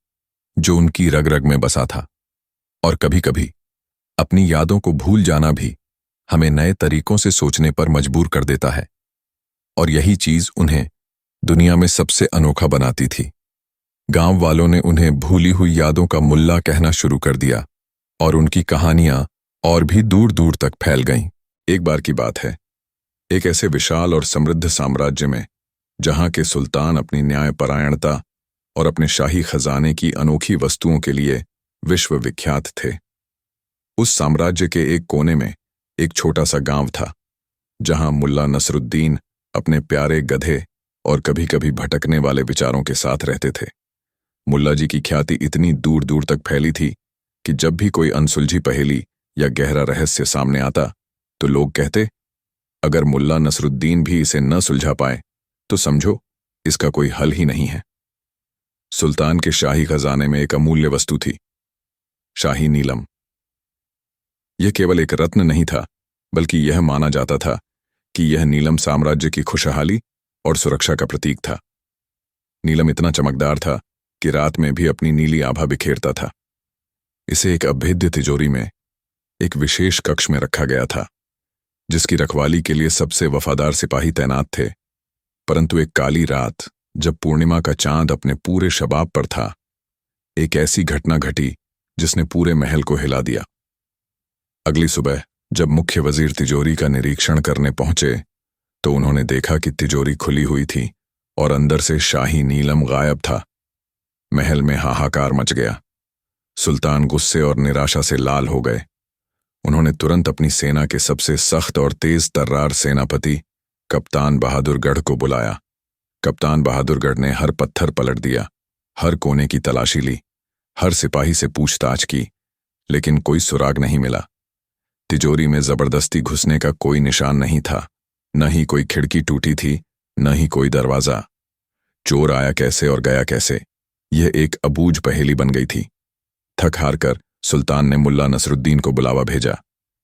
जो उनकी रग रग में बसा था। और कभी कभी अपनी यादों को भूल जाना भी हमें नए तरीकों से सोचने पर मजबूर कर देता है। और यही चीज उन्हें दुनिया में सबसे अनोखा बनाती थी। गांव वालों ने उन्हें भूली हुई यादों का मुल्ला कहना शुरू कर दिया और उनकी कहानियां और भी दूर दूर तक फैल गईं। एक बार की बात है, एक ऐसे विशाल और समृद्ध साम्राज्य में, जहां के सुल्तान अपनी न्यायपरायणता और अपने शाही खजाने की अनोखी वस्तुओं के लिए विश्व विख्यात थे। उस साम्राज्य के एक कोने में एक छोटा सा गांव था, जहां मुल्ला नसरुद्दीन अपने प्यारे गधे और कभी कभी भटकने वाले विचारों के साथ रहते थे। मुल्ला जी की ख्याति इतनी दूर दूर तक फैली थी कि जब भी कोई अनसुलझी पहेली या गहरा रहस्य सामने आता तो लोग कहते, अगर मुल्ला नसरुद्दीन भी इसे न सुलझा पाए तो समझो इसका कोई हल ही नहीं है। सुल्तान के शाही खजाने में एक अमूल्य वस्तु थी, शाही नीलम। यह केवल एक रत्न नहीं था, बल्कि यह माना जाता था कि यह नीलम साम्राज्य की खुशहाली और सुरक्षा का प्रतीक था। नीलम इतना चमकदार था कि रात में भी अपनी नीली आभा बिखेरता था। इसे एक अभेद्य तिजोरी में एक विशेष कक्ष में रखा गया था, जिसकी रखवाली के लिए सबसे वफादार सिपाही तैनात थे। परंतु एक काली रात, जब पूर्णिमा का चांद अपने पूरे शबाब पर था, एक ऐसी घटना घटी जिसने पूरे महल को हिला दिया। अगली सुबह जब मुख्य वजीर तिजोरी का निरीक्षण करने पहुंचे तो उन्होंने देखा कि तिजोरी खुली हुई थी और अंदर से शाही नीलम गायब था। महल में हाहाकार मच गया। सुल्तान गुस्से और निराशा से लाल हो गए। उन्होंने तुरंत अपनी सेना के सबसे सख्त और तेज तर्रार सेनापति कप्तान बहादुरगढ़ को बुलाया। कप्तान बहादुरगढ़ ने हर पत्थर पलट दिया, हर कोने की तलाशी ली, हर सिपाही से पूछताछ की, लेकिन कोई सुराग नहीं मिला। तिजोरी में जबरदस्ती घुसने का कोई निशान नहीं था, न ही कोई खिड़की टूटी थी, न ही कोई दरवाजा। चोर आया कैसे और गया कैसे, यह एक अबूझ पहेली बन गई थी। थक हार कर सुल्तान ने मुल्ला नसरुद्दीन को बुलावा भेजा।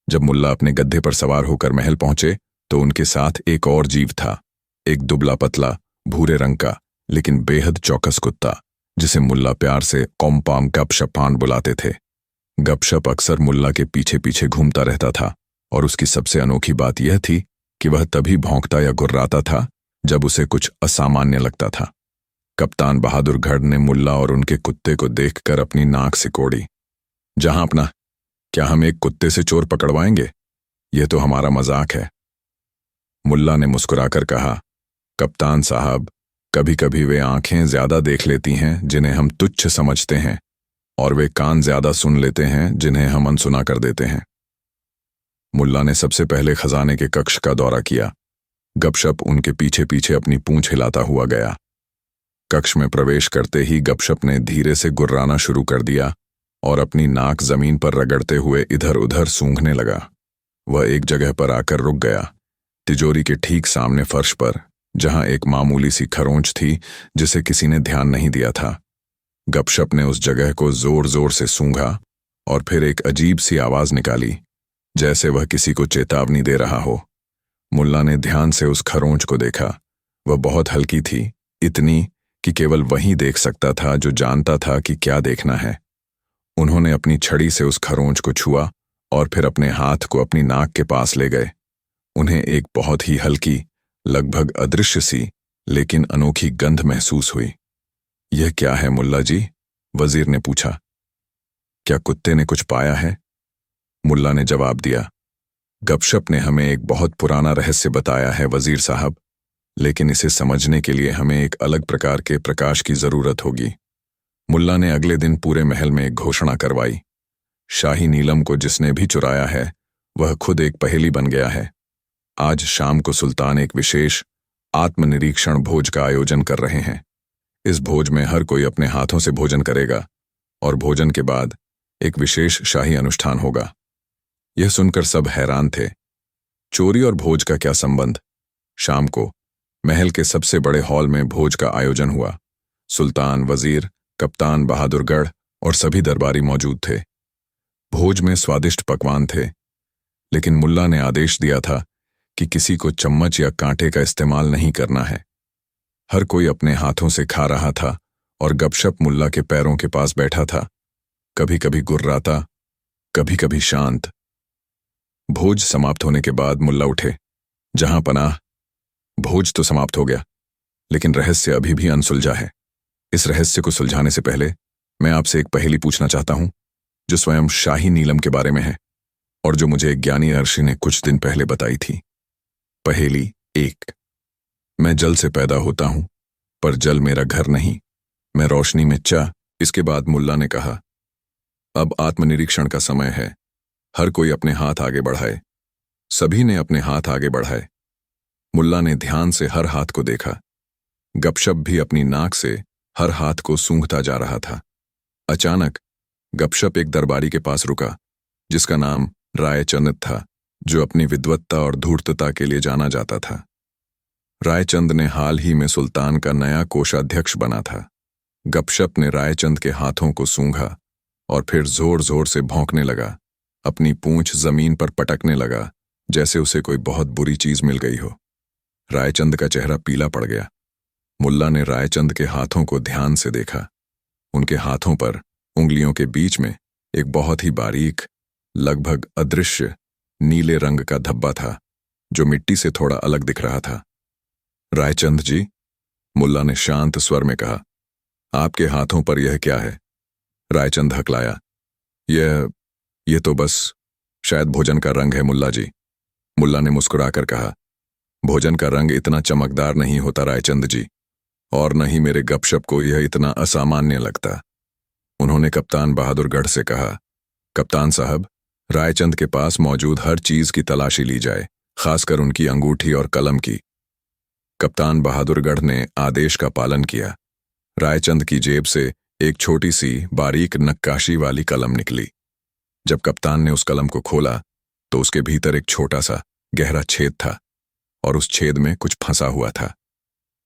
जब मुल्ला अपने गद्दे पर सवार होकर महल पहुंचे तो उनके साथ एक और जीव था, एक दुबला पतला भूरे रंग का लेकिन बेहद चौकस कुत्ता, जिसे मुल्ला प्यार से कॉम्पाम गपशपान बुलाते थे। गपशप अक्सर मुल्ला के पीछे पीछे घूमता रहता था और उसकी सबसे अनोखी बात यह थी कि वह तभी भौंकता या गुर्राता था जब उसे कुछ असामान्य लगता था। कप्तान बहादुर गढ़ ने मुल्ला और उनके कुत्ते को देखकर अपनी नाक सिकोड़ी। जहां अपना, क्या हम एक कुत्ते से चोर पकड़वाएंगे? यह तो हमारा मजाक है। मुल्ला ने मुस्कुराकर कहा, कप्तान साहब, कभी कभी वे आंखें ज्यादा देख लेती हैं जिन्हें हम तुच्छ समझते हैं, और वे कान ज्यादा सुन लेते हैं जिन्हें हम अनसुना कर देते हैं। मुल्ला ने सबसे पहले खजाने के कक्ष का दौरा किया। गपशप उनके पीछे पीछे अपनी पूंछ हिलाता हुआ गया। कक्ष में प्रवेश करते ही गपशप ने धीरे से गुर्राना शुरू कर दिया और अपनी नाक जमीन पर रगड़ते हुए इधर उधर सूंघने लगा। वह एक जगह पर आकर रुक गया, तिजोरी के ठीक सामने फर्श पर, जहां एक मामूली सी खरोंच थी जिसे किसी ने ध्यान नहीं दिया था। गपशप ने उस जगह को जोर जोर से सूंघा और फिर एक अजीब सी आवाज निकाली, जैसे वह किसी को चेतावनी दे रहा हो। मुल्ला ने ध्यान से उस खरोंच को देखा। वह बहुत हल्की थी, इतनी कि केवल वही देख सकता था जो जानता था कि क्या देखना है। उन्होंने अपनी छड़ी से उस खरोंच को छुआ और फिर अपने हाथ को अपनी नाक के पास ले गए। उन्हें एक बहुत ही हल्की, लगभग अदृश्य सी लेकिन अनोखी गंध महसूस हुई। यह क्या है मुल्ला जी? वजीर ने पूछा। क्या कुत्ते ने कुछ पाया है? मुल्ला ने जवाब दिया, गपशप ने हमें एक बहुत पुराना रहस्य बताया है वजीर साहब, लेकिन इसे समझने के लिए हमें एक अलग प्रकार के प्रकाश की जरूरत होगी। मुल्ला ने अगले दिन पूरे महल में एक घोषणा करवाई। शाही नीलम को जिसने भी चुराया है वह खुद एक पहेली बन गया है। आज शाम को सुल्तान एक विशेष आत्मनिरीक्षण भोज का आयोजन कर रहे हैं। इस भोज में हर कोई अपने हाथों से भोजन करेगा और भोजन के बाद एक विशेष शाही अनुष्ठान होगा। यह सुनकर सब हैरान थे। चोरी और भोज का क्या संबंध? शाम को महल के सबसे बड़े हॉल में भोज का आयोजन हुआ। सुल्तान, वजीर, कप्तान बहादुरगढ़ और सभी दरबारी मौजूद थे। भोज में स्वादिष्ट पकवान थे, लेकिन मुल्ला ने आदेश दिया था कि किसी को चम्मच या कांटे का इस्तेमाल नहीं करना है। हर कोई अपने हाथों से खा रहा था और गपशप मुल्ला के पैरों के पास बैठा था, कभी कभी गुर्राता, कभी कभी शांत। भोज समाप्त होने के बाद मुल्ला उठे। जहां पनाह, भोज तो समाप्त हो गया, लेकिन रहस्य अभी भी अनसुलझा है। इस रहस्य को सुलझाने से पहले मैं आपसे एक पहेली पूछना चाहता हूं, जो स्वयं शाही नीलम के बारे में है और जो मुझे एक ज्ञानी ऋषि ने कुछ दिन पहले बताई थी। पहेली 1। मैं जल से पैदा होता हूं, पर जल मेरा घर नहीं, मैं रोशनी में चा। इसके बाद मुल्ला ने कहा, अब आत्मनिरीक्षण का समय है, हर कोई अपने हाथ आगे बढ़ाए। सभी ने अपने हाथ आगे बढ़ाए। मुल्ला ने ध्यान से हर हाथ को देखा। गपशप भी अपनी नाक से हर हाथ को सूंघता जा रहा था। अचानक गपशप एक दरबारी के पास रुका, जिसका नाम रायचंद था, जो अपनी विद्वत्ता और धूर्तता के लिए जाना जाता था। रायचंद ने हाल ही में सुल्तान का नया कोषाध्यक्ष बना था। गपशप ने रायचंद के हाथों को सूंघा और फिर जोर जोर से भौंकने लगा। अपनी पूंछ जमीन पर पटकने लगा, जैसे उसे कोई बहुत बुरी चीज मिल गई हो। रायचंद का चेहरा पीला पड़ गया। मुल्ला ने रायचंद के हाथों को ध्यान से देखा। उनके हाथों पर उंगलियों के बीच में एक बहुत ही बारीक, लगभग अदृश्य नीले रंग का धब्बा था, जो मिट्टी से थोड़ा अलग दिख रहा था। रायचंद जी, मुल्ला ने शांत स्वर में कहा, आपके हाथों पर यह क्या है? रायचंद हकलाया, यह तो बस शायद भोजन का रंग है मुल्ला जी। मुल्ला ने मुस्कुराकर कहा, भोजन का रंग इतना चमकदार नहीं होता रायचंद जी, और न ही मेरे गपशप को यह इतना असामान्य लगता। उन्होंने कप्तान बहादुरगढ़ से कहा, कप्तान साहब, रायचंद के पास मौजूद हर चीज की तलाशी ली जाए, खासकर उनकी अंगूठी और कलम की। कप्तान बहादुरगढ़ ने आदेश का पालन किया। रायचंद की जेब से एक छोटी सी बारीक नक्काशी वाली कलम निकली। जब कप्तान ने उस कलम को खोला तो उसके भीतर एक छोटा सा गहरा छेद था और उस छेद में कुछ फंसा हुआ था।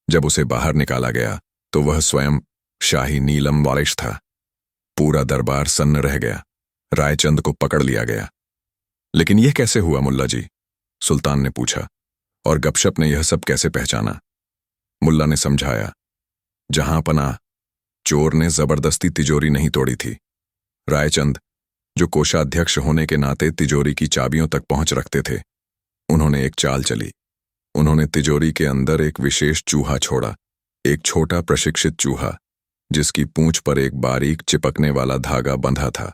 जब उसे बाहर निकाला गया तो वह स्वयं शाही नीलम वारिश था। पूरा दरबार सन्न रह गया। रायचंद को पकड़ लिया गया। लेकिन यह कैसे हुआ मुल्ला जी? सुल्तान ने पूछा। और गपशप ने यह सब कैसे पहचाना? मुल्ला ने समझाया, जहां पनाह, चोर ने जबरदस्ती तिजोरी नहीं तोड़ी थी। रायचंद, जो कोषाध्यक्ष होने के नाते तिजोरी की चाबियों तक पहुंच रखते थे, उन्होंने एक चाल चली। उन्होंने तिजोरी के अंदर एक विशेष चूहा छोड़ा, एक छोटा प्रशिक्षित चूहा, जिसकी पूंछ पर एक बारीक चिपकने वाला धागा बंधा था।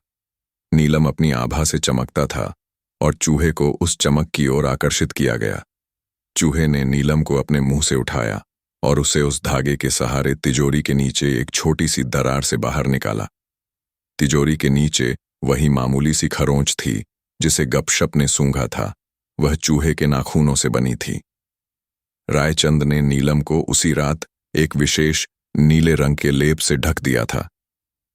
नीलम अपनी आभा से चमकता था और चूहे को उस चमक की ओर आकर्षित किया गया। चूहे ने नीलम को अपने मुंह से उठाया और उसे उस धागे के सहारे तिजोरी के नीचे एक छोटी सी दरार से बाहर निकाला। तिजोरी के नीचे वही मामूली सी खरोंच थी जिसे गपशप ने सूंघा था। वह चूहे के नाखूनों से बनी थी। रायचंद ने नीलम को उसी रात एक विशेष नीले रंग के लेप से ढक दिया था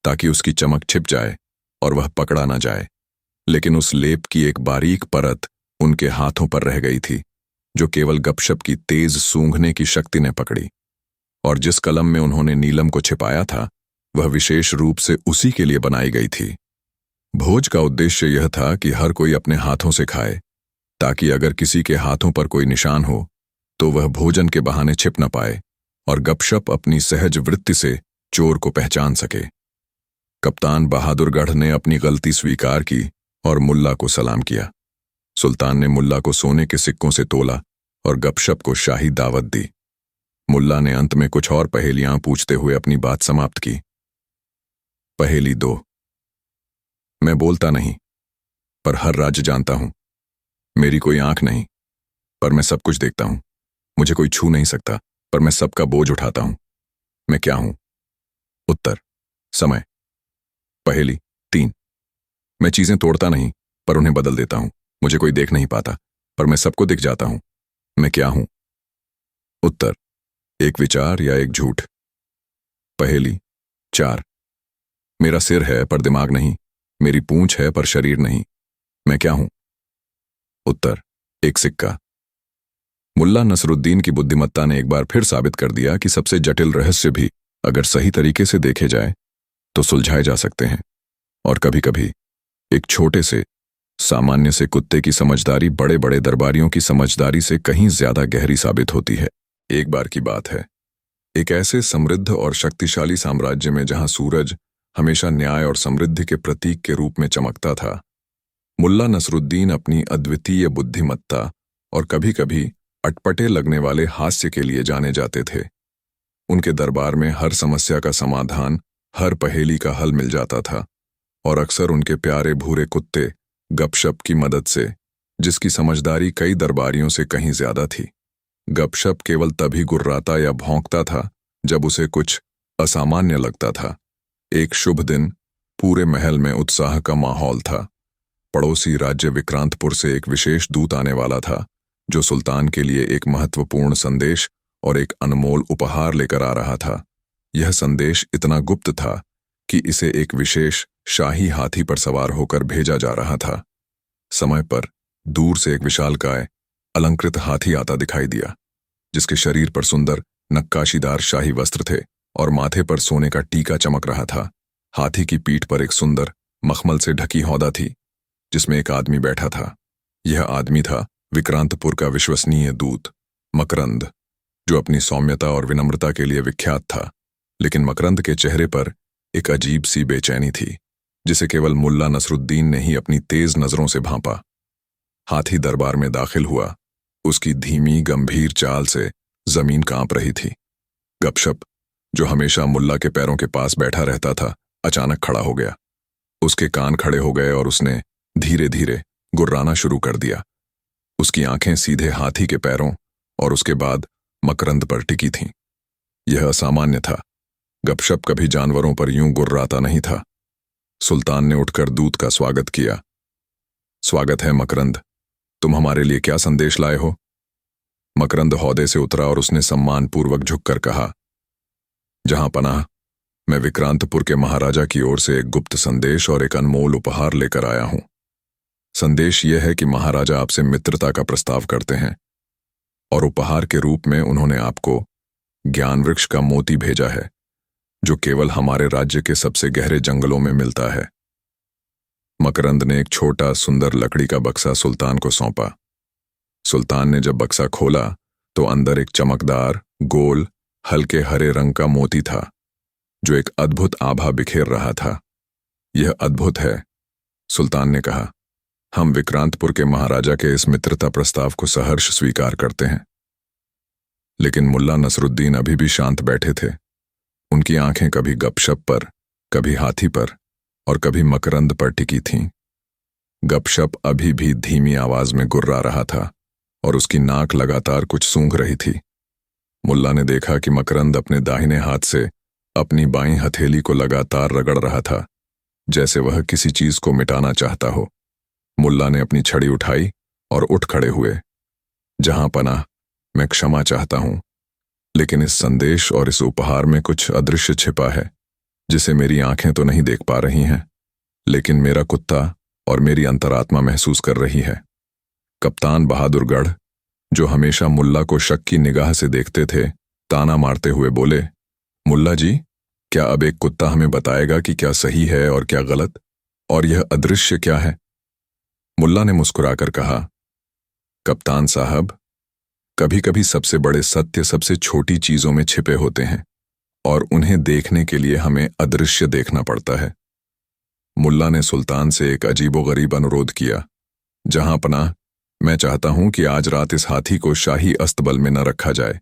ताकि उसकी चमक छिप जाए और वह पकड़ा न जाए। लेकिन उस लेप की एक बारीक परत उनके हाथों पर रह गई थी, जो केवल गपशप की तेज सूंघने की शक्ति ने पकड़ी। और जिस कलम में उन्होंने नीलम को छिपाया था, वह विशेष रूप से उसी के लिए बनाई गई थी। भोज का उद्देश्य यह था कि हर कोई अपने हाथों से खाए, ताकि अगर किसी के हाथों पर कोई निशान हो तो वह भोजन के बहाने छिप न पाए और गपशप अपनी सहज वृत्ति से चोर को पहचान सके। कप्तान बहादुरगढ़ ने अपनी गलती स्वीकार की और मुल्ला को सलाम किया। सुल्तान ने मुल्ला को सोने के सिक्कों से तोला और गपशप को शाही दावत दी। मुल्ला ने अंत में कुछ और पहेलियां पूछते हुए अपनी बात समाप्त की। पहेली 2। मैं बोलता नहीं, पर हर राज्य जानता हूं। मेरी कोई आंख नहीं, पर मैं सब कुछ देखता हूं। मुझे कोई छू नहीं सकता, पर मैं सबका बोझ उठाता हूं। मैं क्या हूं? उत्तर, समय। पहेली 3। मैं चीजें तोड़ता नहीं, पर उन्हें बदल देता हूं। मुझे कोई देख नहीं पाता, पर मैं सबको दिख जाता हूं। मैं क्या हूं? उत्तर, एक विचार या एक झूठ। पहेली 4। मेरा सिर है पर दिमाग नहीं, मेरी पूंछ है पर शरीर नहीं। मैं क्या हूं? उत्तर, एक सिक्का। मुल्ला नसरुद्दीन की बुद्धिमत्ता ने एक बार फिर साबित कर दिया कि सबसे जटिल रहस्य भी अगर सही तरीके से देखे जाए तो सुलझाए जा सकते हैं। और कभी-कभी एक छोटे से सामान्य से कुत्ते की समझदारी बड़े बड़े दरबारियों की समझदारी से कहीं ज्यादा गहरी साबित होती है। एक बार की बात है, एक ऐसे समृद्ध और शक्तिशाली साम्राज्य में जहां सूरज हमेशा न्याय और समृद्धि के प्रतीक के रूप में चमकता था, मुल्ला नसरुद्दीन अपनी अद्वितीय बुद्धिमत्ता और कभी-कभी अटपटे लगने वाले हास्य के लिए जाने जाते थे। उनके दरबार में हर समस्या का समाधान, हर पहेली का हल मिल जाता था और अक्सर उनके प्यारे भूरे कुत्ते गपशप की मदद से, जिसकी समझदारी कई दरबारियों से कहीं ज्यादा थी। गपशप केवल तभी गुर्राता या भौंकता था जब उसे कुछ असामान्य लगता था। एक शुभ दिन पूरे महल में उत्साह का माहौल था। पड़ोसी राज्य विक्रांतपुर से एक विशेष दूत आने वाला था, जो सुल्तान के लिए एक महत्वपूर्ण संदेश और एक अनमोल उपहार लेकर आ रहा था। यह संदेश इतना गुप्त था कि इसे एक विशेष शाही हाथी पर सवार होकर भेजा जा रहा था। समय पर दूर से एक विशालकाय अलंकृत हाथी आता दिखाई दिया, जिसके शरीर पर सुंदर नक्काशीदार शाही वस्त्र थे और माथे पर सोने का टीका चमक रहा था। हाथी की पीठ पर एक सुंदर मखमल से ढकी हौदा थी, जिसमें एक आदमी बैठा था। यह आदमी था विक्रांतपुर का विश्वसनीय दूत मकरंद, जो अपनी सौम्यता और विनम्रता के लिए विख्यात था। लेकिन मकरंद के चेहरे पर एक अजीब सी बेचैनी थी, जिसे केवल मुल्ला नसरुद्दीन ने ही अपनी तेज नजरों से भांपा। हाथी दरबार में दाखिल हुआ। उसकी धीमी गंभीर चाल से जमीन कांप रही थी। गपशप, जो हमेशा मुल्ला के पैरों के पास बैठा रहता था, अचानक खड़ा हो गया। उसके कान खड़े हो गए और उसने धीरे धीरे गुर्राना शुरू कर दिया। उसकी आंखें सीधे हाथी के पैरों और उसके बाद मकरंद पर टिकी थीं। यह असामान्य था। गपशप कभी जानवरों पर यूं गुर्राता नहीं था। सुल्तान ने उठकर दूत का स्वागत किया। स्वागत है मकरंद, तुम हमारे लिए क्या संदेश लाए हो? मकरंद हौदे से उतरा और उसने सम्मानपूर्वक झुककर कहा, जहां पनाह, मैं विक्रांतपुर के महाराजा की ओर से एक गुप्त संदेश और एक अनमोल उपहार लेकर आया हूं। संदेश यह है कि महाराजा आपसे मित्रता का प्रस्ताव करते हैं और उपहार के रूप में उन्होंने आपको ज्ञान वृक्ष का मोती भेजा है, जो केवल हमारे राज्य के सबसे गहरे जंगलों में मिलता है। मकरंद ने एक छोटा सुंदर लकड़ी का बक्सा सुल्तान को सौंपा। सुल्तान ने जब बक्सा खोला तो अंदर एक चमकदार, गोल, हल्के हरे रंग का मोती था, जो एक अद्भुत आभा बिखेर रहा था। यह अद्भुत है, सुल्तान ने कहा। हम विक्रांतपुर के महाराजा के इस मित्रता प्रस्ताव को सहर्ष स्वीकार करते हैं। लेकिन मुल्ला नसरुद्दीन अभी भी शांत बैठे थे। उनकी आंखें कभी गपशप पर, कभी हाथी पर और कभी मकरंद पर टिकी थीं। गपशप अभी भी धीमी आवाज में गुर्रा रहा था और उसकी नाक लगातार कुछ सूंघ रही थी। मुल्ला ने देखा कि मकरंद अपने दाहिने हाथ से अपनी बाईं हथेली को लगातार रगड़ रहा था, जैसे वह किसी चीज को मिटाना चाहता हो। मुल्ला ने अपनी छड़ी उठाई और उठ खड़े हुए। जहां पनाह, मैं क्षमा चाहता हूं, लेकिन इस संदेश और इस उपहार में कुछ अदृश्य छिपा है, जिसे मेरी आंखें तो नहीं देख पा रही हैं, लेकिन मेरा कुत्ता और मेरी अंतरात्मा महसूस कर रही है। कप्तान बहादुरगढ़, जो हमेशा मुल्ला को शक की निगाह से देखते थे, ताना मारते हुए बोले, मुल्ला जी, क्या अब एक कुत्ता हमें बताएगा कि क्या सही है और क्या गलत, और यह अदृश्य क्या है? मुल्ला ने मुस्कुराकर कहा, कप्तान साहब, कभी कभी सबसे बड़े सत्य सबसे छोटी चीजों में छिपे होते हैं और उन्हें देखने के लिए हमें अदृश्य देखना पड़ता है। मुल्ला ने सुल्तान से एक अजीबोगरीब अनुरोध किया, जहां पनाह, मैं चाहता हूं कि आज रात इस हाथी को शाही अस्तबल में न रखा जाए,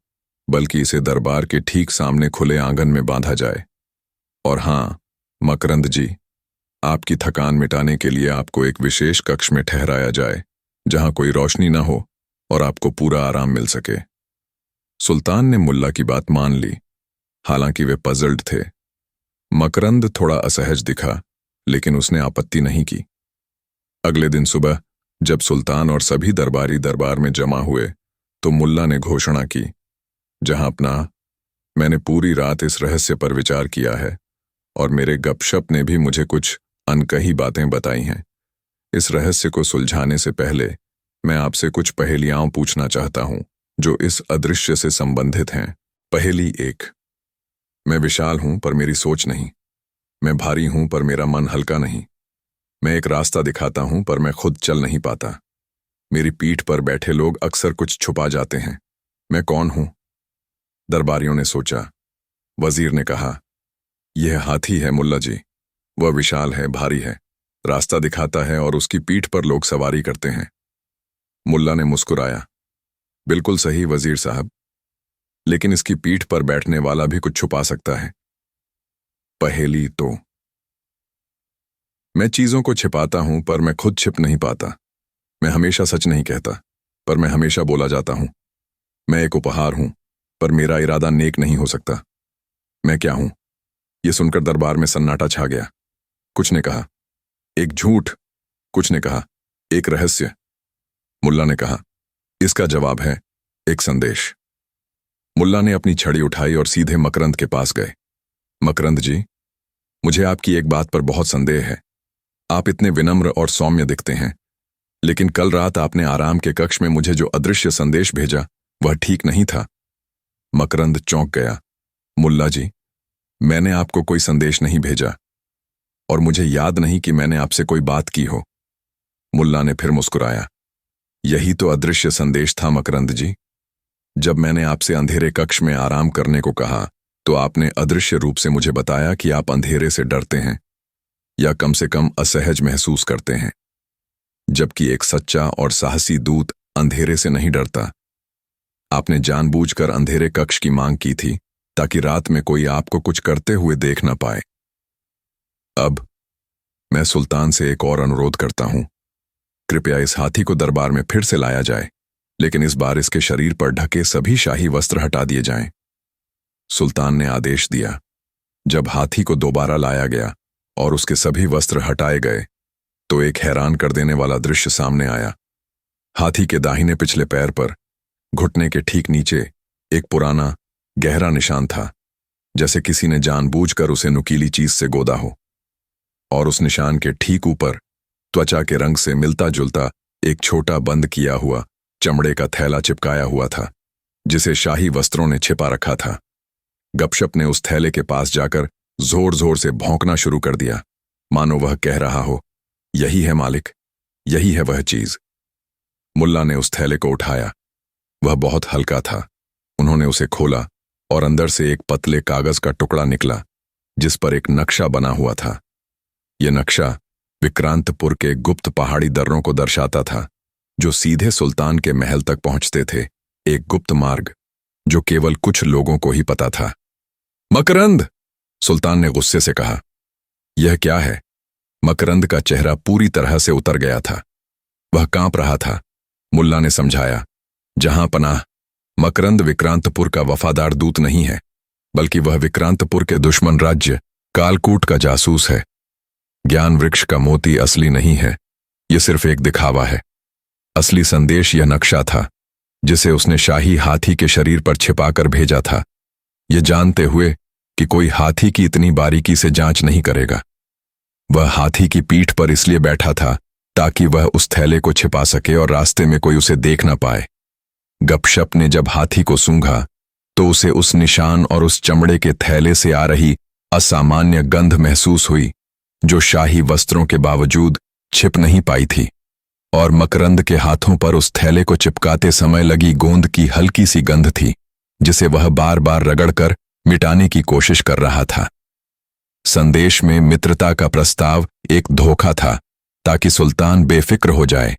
बल्कि इसे दरबार के ठीक सामने खुले आंगन में बांधा जाए। और हां, मकरंद जी, आपकी थकान मिटाने के लिए आपको एक विशेष कक्ष में ठहराया जाए, जहां कोई रोशनी न हो और आपको पूरा आराम मिल सके। सुल्तान ने मुल्ला की बात मान ली, हालांकि वे पजल्ड थे। मकरंद थोड़ा असहज दिखा, लेकिन उसने आपत्ति नहीं की। अगले दिन सुबह जब सुल्तान और सभी दरबारी दरबार में जमा हुए, तो मुल्ला ने घोषणा की, जहां अपना, मैंने पूरी रात इस रहस्य पर विचार किया है और मेरे गपशप ने भी मुझे कुछ अनकही बातें बताई हैं। इस रहस्य को सुलझाने से पहले मैं आपसे कुछ पहेलियां पूछना चाहता हूं, जो इस अदृश्य से संबंधित हैं। पहेली 1, मैं विशाल हूं पर मेरी सोच नहीं, मैं भारी हूं पर मेरा मन हल्का नहीं, मैं एक रास्ता दिखाता हूं पर मैं खुद चल नहीं पाता, मेरी पीठ पर बैठे लोग अक्सर कुछ छुपा जाते हैं, मैं कौन हूं? दरबारियों ने सोचा। वजीर ने कहा, यह हाथी है मुल्ला जी, वह विशाल है, भारी है, रास्ता दिखाता है और उसकी पीठ पर लोग सवारी करते हैं। मुल्ला ने मुस्कुराया, बिल्कुल सही वजीर साहब, लेकिन इसकी पीठ पर बैठने वाला भी कुछ छुपा सकता है। पहेली 2, मैं चीजों को छिपाता हूं पर मैं खुद छिप नहीं पाता, मैं हमेशा सच नहीं कहता पर मैं हमेशा बोला जाता हूं, मैं एक उपहार हूं पर मेरा इरादा नेक नहीं हो सकता, मैं क्या हूं? यह सुनकर दरबार में सन्नाटा छा गया। कुछ ने कहा, एक झूठ, कुछ ने कहा, एक रहस्य। मुल्ला ने कहा, इसका जवाब है एक संदेश। मुल्ला ने अपनी छड़ी उठाई और सीधे मकरंद के पास गए। मकरंद जी, मुझे आपकी एक बात पर बहुत संदेह है। आप इतने विनम्र और सौम्य दिखते हैं, लेकिन कल रात आपने आराम के कक्ष में मुझे जो अदृश्य संदेश भेजा, वह ठीक नहीं था। मकरंद चौंक गया। मुल्ला जी, मैंने आपको कोई संदेश नहीं भेजा और मुझे याद नहीं कि मैंने आपसे कोई बात की हो। मुल्ला ने फिर मुस्कुराया। यही तो अदृश्य संदेश था मकरंद जी। जब मैंने आपसे अंधेरे कक्ष में आराम करने को कहा, तो आपने अदृश्य रूप से मुझे बताया कि आप अंधेरे से डरते हैं या कम से कम असहज महसूस करते हैं, जबकि एक सच्चा और साहसी दूत अंधेरे से नहीं डरता। आपने जानबूझकर अंधेरे कक्ष की मांग की थी ताकि रात में कोई आपको कुछ करते हुए देख न पाए। अब मैं सुल्तान से एक और अनुरोध करता हूं, कृपया इस हाथी को दरबार में फिर से लाया जाए, लेकिन इस बार इसके शरीर पर ढके सभी शाही वस्त्र हटा दिए जाएं। सुल्तान ने आदेश दिया। जब हाथी को दोबारा लाया गया और उसके सभी वस्त्र हटाए गए, तो एक हैरान कर देने वाला दृश्य सामने आया। हाथी के दाहिने पिछले पैर पर, घुटने के ठीक नीचे, एक पुराना गहरा निशान था, जैसे किसी ने जानबूझकर उसे नुकीली चीज से गोदा हो। और उस निशान के ठीक ऊपर त्वचा के रंग से मिलता जुलता एक छोटा बंद किया हुआ चमड़े का थैला चिपकाया हुआ था, जिसे शाही वस्त्रों ने छिपा रखा था। गपशप ने उस थैले के पास जाकर जोर जोर से भौंकना शुरू कर दिया, मानो वह कह रहा हो, यही है मालिक, यही है वह चीज। मुल्ला ने उस थैले को उठाया। वह बहुत हल्का था। उन्होंने उसे खोला और अंदर से एक पतले कागज का टुकड़ा निकला जिस पर एक नक्शा बना हुआ था। यह नक्शा विक्रांतपुर के गुप्त पहाड़ी दर्रों को दर्शाता था जो सीधे सुल्तान के महल तक पहुंचते थे, एक गुप्त मार्ग जो केवल कुछ लोगों को ही पता था। मकरंद! सुल्तान ने गुस्से से कहा। यह क्या है? मकरंद का चेहरा पूरी तरह से उतर गया था। वह कांप रहा था। मुल्ला ने समझाया, जहां पनाह, मकरंद विक्रांतपुर का वफादार दूत नहीं है, बल्कि वह विक्रांतपुर के दुश्मन राज्य कालकूट का जासूस है। ज्ञान वृक्ष का मोती असली नहीं है, यह सिर्फ एक दिखावा है। असली संदेश यह नक्शा था जिसे उसने शाही हाथी के शरीर पर छिपाकर भेजा था, यह जानते हुए कि कोई हाथी की इतनी बारीकी से जांच नहीं करेगा। वह हाथी की पीठ पर इसलिए बैठा था ताकि वह उस थैले को छिपा सके और रास्ते में कोई उसे देख न पाए। गपशप ने जब हाथी को सूंघा तो उसे उस निशान और उस चमड़े के थैले से आ रही असामान्य गंध महसूस हुई जो शाही वस्त्रों के बावजूद छिप नहीं पाई थी। और मकरंद के हाथों पर उस थैले को चिपकाते समय लगी गोंद की हल्की सी गंध थी जिसे वह बार बार रगड़कर मिटाने की कोशिश कर रहा था। संदेश में मित्रता का प्रस्ताव एक धोखा था ताकि सुल्तान बेफिक्र हो जाए।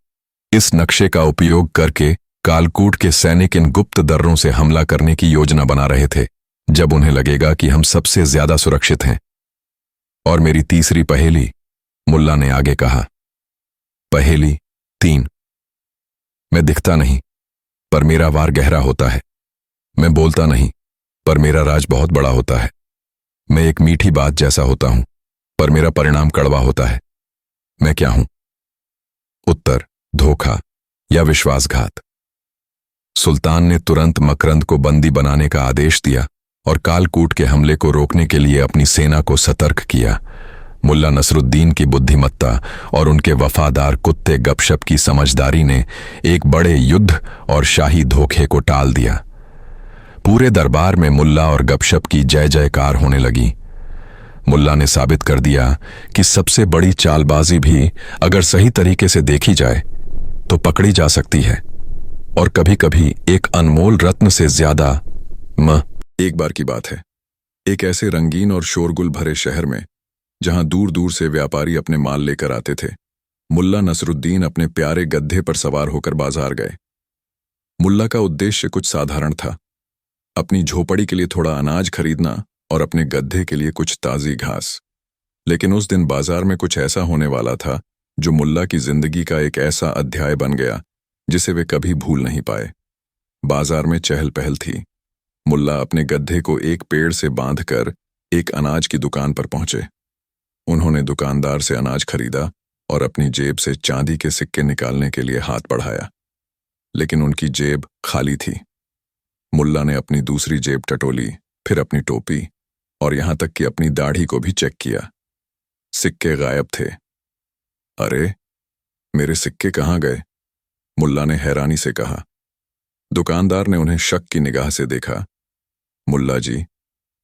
इस नक्शे का उपयोग करके कालकूट के सैनिक इन गुप्त दर्रों से हमला करने की योजना बना रहे थे जब उन्हें लगेगा कि हम सबसे ज्यादा सुरक्षित हैं। और मेरी तीसरी पहेली, मुल्ला ने आगे कहा। पहेली 3। मैं दिखता नहीं पर मेरा वार गहरा होता है। मैं बोलता नहीं पर मेरा राज बहुत बड़ा होता है। मैं एक मीठी बात जैसा होता हूं पर मेरा परिणाम कड़वा होता है। मैं क्या हूं? उत्तर, धोखा या विश्वासघात। सुल्तान ने तुरंत मकरंद को बंदी बनाने का आदेश दिया और कालकूट के हमले को रोकने के लिए अपनी सेना को सतर्क किया। मुल्ला नसरुद्दीन की बुद्धिमत्ता और उनके वफादार कुत्ते गपशप की समझदारी ने एक बड़े युद्ध और शाही धोखे को टाल दिया। पूरे दरबार में मुल्ला और गपशप की जय जयकार होने लगी। मुल्ला ने साबित कर दिया कि सबसे बड़ी चालबाजी भी अगर सही तरीके से देखी जाए तो पकड़ी जा सकती है, और कभी कभी एक अनमोल रत्न से ज्यादा। एक बार की बात है, एक ऐसे रंगीन और शोरगुल भरे शहर में जहां दूर दूर से व्यापारी अपने माल लेकर आते थे, मुल्ला नसरुद्दीन अपने प्यारे गधे पर सवार होकर बाजार गए। मुल्ला का उद्देश्य कुछ साधारण था, अपनी झोपड़ी के लिए थोड़ा अनाज खरीदना और अपने गधे के लिए कुछ ताजी घास। लेकिन उस दिन बाजार में कुछ ऐसा होने वाला था जो मुल्ला की जिंदगी का एक ऐसा अध्याय बन गया जिसे वे कभी भूल नहीं पाए। बाजार में चहल पहल थी। मुल्ला अपने गधे को एक पेड़ से बांधकर एक अनाज की दुकान पर पहुंचे। उन्होंने दुकानदार से अनाज खरीदा और अपनी जेब से चांदी के सिक्के निकालने के लिए हाथ बढ़ाया, लेकिन उनकी जेब खाली थी। मुल्ला ने अपनी दूसरी जेब टटोली, फिर अपनी टोपी और यहां तक कि अपनी दाढ़ी को भी चेक किया। सिक्के गायब थे। अरे, मेरे सिक्के कहाँ गए? मुल्ला ने हैरानी से कहा। दुकानदार ने उन्हें शक की निगाह से देखा। मुल्ला जी,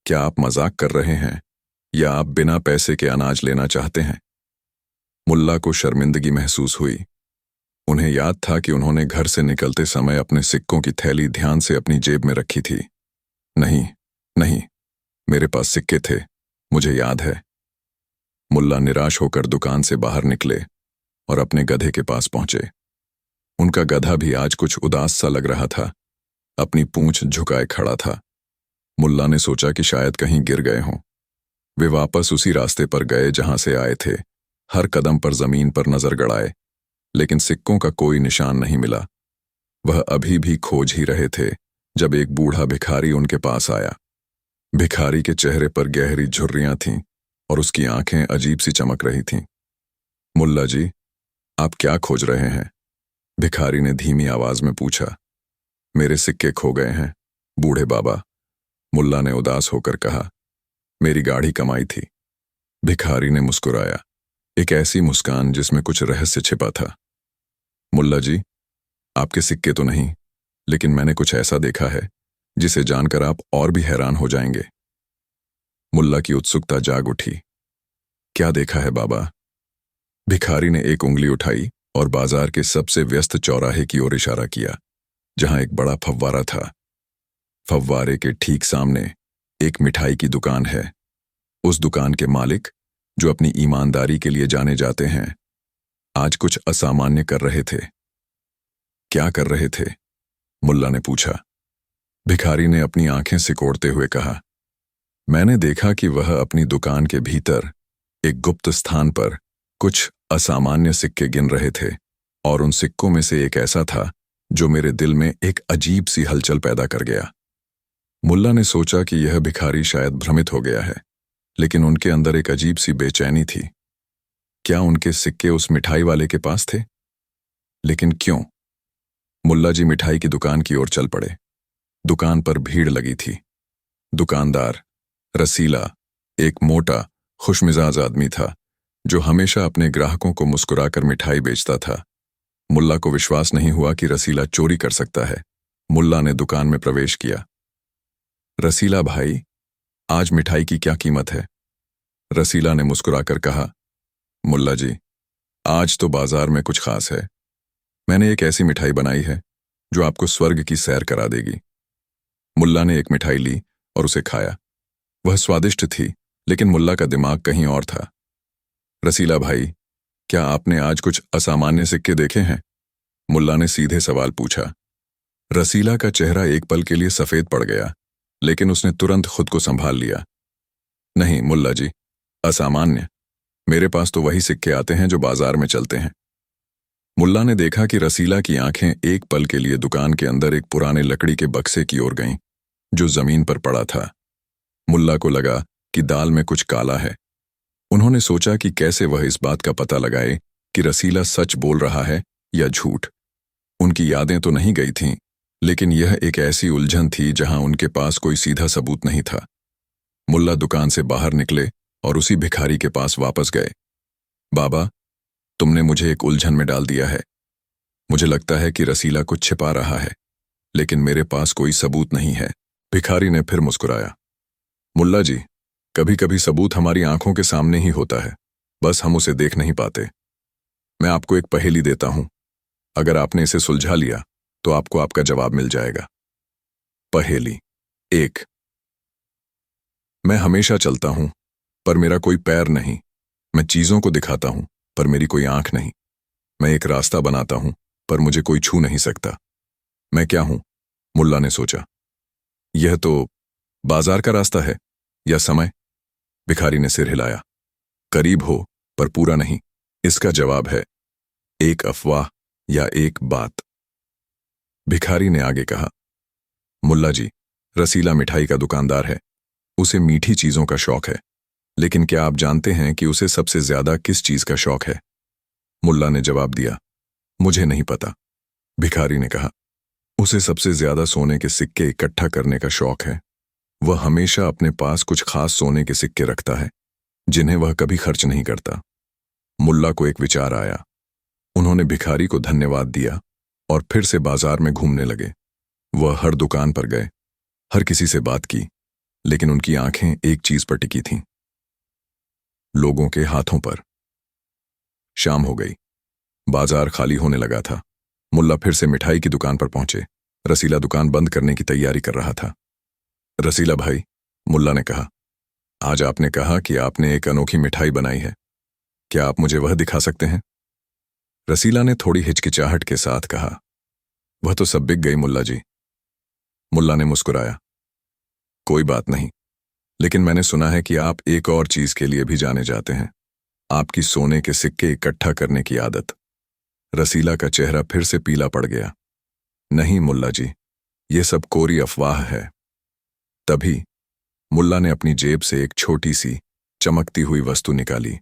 क्या आप मजाक कर रहे हैं या आप बिना पैसे के अनाज लेना चाहते हैं? मुल्ला को शर्मिंदगी महसूस हुई। उन्हें याद था कि उन्होंने घर से निकलते समय अपने सिक्कों की थैली ध्यान से अपनी जेब में रखी थी। नहीं नहीं, मेरे पास सिक्के थे, मुझे याद है। मुल्ला निराश होकर दुकान से बाहर निकले और अपने गधे के पास पहुंचे। उनका गधा भी आज कुछ उदास सा लग रहा था, अपनी पूंछ झुकाए खड़ा था। मुल्ला ने सोचा कि शायद कहीं गिर गए हों। वे वापस उसी रास्ते पर गए जहां से आए थे। हर कदम पर जमीन पर नजर गड़ाए, लेकिन सिक्कों का कोई निशान नहीं मिला। वह अभी भी खोज ही रहे थे जब एक बूढ़ा भिखारी उनके पास आया। भिखारी के चेहरे पर गहरी झुर्रियां थीं और उसकी आंखें अजीब सी चमक रही थीं। मुल्ला जी, आप क्या खोज रहे हैं? भिखारी ने धीमी आवाज में पूछा। मेरे सिक्के खो गए हैं, बूढ़े बाबा, मुल्ला ने उदास होकर कहा। मेरी गाढ़ी कमाई थी। भिखारी ने मुस्कुराया, एक ऐसी मुस्कान जिसमें कुछ रहस्य छिपा था। मुल्ला जी, आपके सिक्के तो नहीं, लेकिन मैंने कुछ ऐसा देखा है जिसे जानकर आप और भी हैरान हो जाएंगे। मुल्ला की उत्सुकता जाग उठी। क्या देखा है बाबा? भिखारी ने एक उंगली उठाई और बाजार के सबसे व्यस्त चौराहे की ओर इशारा किया, जहां एक बड़ा फव्वारा था। फव्वारे के ठीक सामने एक मिठाई की दुकान है। उस दुकान के मालिक, जो अपनी ईमानदारी के लिए जाने जाते हैं, आज कुछ असामान्य कर रहे थे। क्या कर रहे थे? मुल्ला ने पूछा। भिखारी ने अपनी आंखें सिकोड़ते हुए कहा, मैंने देखा कि वह अपनी दुकान के भीतर एक गुप्त स्थान पर कुछ असामान्य सिक्के गिन रहे थे, और उन सिक्कों में से एक ऐसा था जो मेरे दिल में एक अजीब सी हलचल पैदा कर गया। मुल्ला ने सोचा कि यह भिखारी शायद भ्रमित हो गया है, लेकिन उनके अंदर एक अजीब सी बेचैनी थी। क्या उनके सिक्के उस मिठाई वाले के पास थे? लेकिन क्यों? मुल्ला जी मिठाई की दुकान की ओर चल पड़े। दुकान पर भीड़ लगी थी। दुकानदार रसीला एक मोटा, खुशमिजाज आदमी था, जो हमेशा अपने ग्राहकों को मुस्कुराकर मिठाई बेचता था। मुल्ला को विश्वास नहीं हुआ कि रसीला चोरी कर सकता है। मुल्ला ने दुकान में प्रवेश किया। रसीला भाई, आज मिठाई की क्या कीमत है? रसीला ने मुस्कुराकर कहा, मुल्ला जी, आज तो बाजार में कुछ खास है। मैंने एक ऐसी मिठाई बनाई है जो आपको स्वर्ग की सैर करा देगी। मुल्ला ने एक मिठाई ली और उसे खाया। वह स्वादिष्ट थी, लेकिन मुल्ला का दिमाग कहीं और था। रसीला भाई, क्या आपने आज कुछ असामान्य सिक्के देखे हैं? मुल्ला ने सीधे सवाल पूछा। रसीला का चेहरा एक पल के लिए सफेद पड़ गया, लेकिन उसने तुरंत खुद को संभाल लिया। नहीं मुल्ला जी, असामान्य? मेरे पास तो वही सिक्के आते हैं जो बाजार में चलते हैं। मुल्ला ने देखा कि रसीला की आंखें एक पल के लिए दुकान के अंदर एक पुराने लकड़ी के बक्से की ओर गईं, जो जमीन पर पड़ा था। मुल्ला को लगा कि दाल में कुछ काला है। उन्होंने सोचा कि कैसे वह इस बात का पता लगाए कि रसीला सच बोल रहा है या झूठ। उनकी यादें तो नहीं गई थीं, लेकिन यह एक ऐसी उलझन थी जहां उनके पास कोई सीधा सबूत नहीं था। मुल्ला दुकान से बाहर निकले और उसी भिखारी के पास वापस गए। बाबा, तुमने मुझे एक उलझन में डाल दिया है। मुझे लगता है कि रसीला कुछ छिपा रहा है, लेकिन मेरे पास कोई सबूत नहीं है। भिखारी ने फिर मुस्कुराया। मुल्ला जी, कभी कभी सबूत हमारी आंखों के सामने ही होता है, बस हम उसे देख नहीं पाते। मैं आपको एक पहेली देता हूं। अगर आपने इसे सुलझा लिया तो आपको आपका जवाब मिल जाएगा। पहेली एक। मैं हमेशा चलता हूं, पर मेरा कोई पैर नहीं। मैं चीजों को दिखाता हूं, पर मेरी कोई आंख नहीं। मैं एक रास्ता बनाता हूं, पर मुझे कोई छू नहीं सकता। मैं क्या हूं? मुल्ला ने सोचा। यह तो बाजार का रास्ता है या समय? भिखारी ने सिर हिलाया। करीब हो, पर पूरा नहीं। इसका जवाब है एक अफवाह या एक बात। भिखारी ने आगे कहा, मुल्ला जी, रसीला मिठाई का दुकानदार है। उसे मीठी चीजों का शौक है, लेकिन क्या आप जानते हैं कि उसे सबसे ज्यादा किस चीज का शौक है? मुल्ला ने जवाब दिया, मुझे नहीं पता। भिखारी ने कहा, उसे सबसे ज्यादा सोने के सिक्के इकट्ठा करने का शौक है। वह हमेशा अपने पास कुछ खास सोने के सिक्के रखता है, जिन्हें वह कभी खर्च नहीं करता। मुल्ला को एक विचार आया। उन्होंने भिखारी को धन्यवाद दिया और फिर से बाजार में घूमने लगे। वह हर दुकान पर गए, हर किसी से बात की, लेकिन उनकी आंखें एक चीज पर टिकी थीं, लोगों के हाथों पर। शाम हो गई। बाजार खाली होने लगा था। मुल्ला फिर से मिठाई की दुकान पर पहुंचे। रसीला दुकान बंद करने की तैयारी कर रहा था। रसीला भाई, मुल्ला ने कहा, आज आपने कहा कि आपने एक अनोखी मिठाई बनाई है। क्या आप मुझे वह दिखा सकते हैं? रसीला ने थोड़ी हिचकिचाहट के साथ कहा, वह तो सब बिक गई मुल्ला जी। मुल्ला ने मुस्कुराया। कोई बात नहीं, लेकिन मैंने सुना है कि आप एक और चीज के लिए भी जाने जाते हैं, आपकी सोने के सिक्के इकट्ठा करने की आदत। रसीला का चेहरा फिर से पीला पड़ गया। नहीं मुल्ला जी, ये सब कोरी अफवाह है। तभी मुल्ला ने अपनी जेब से एक छोटी सी चमकती हुई वस्तु निकाली।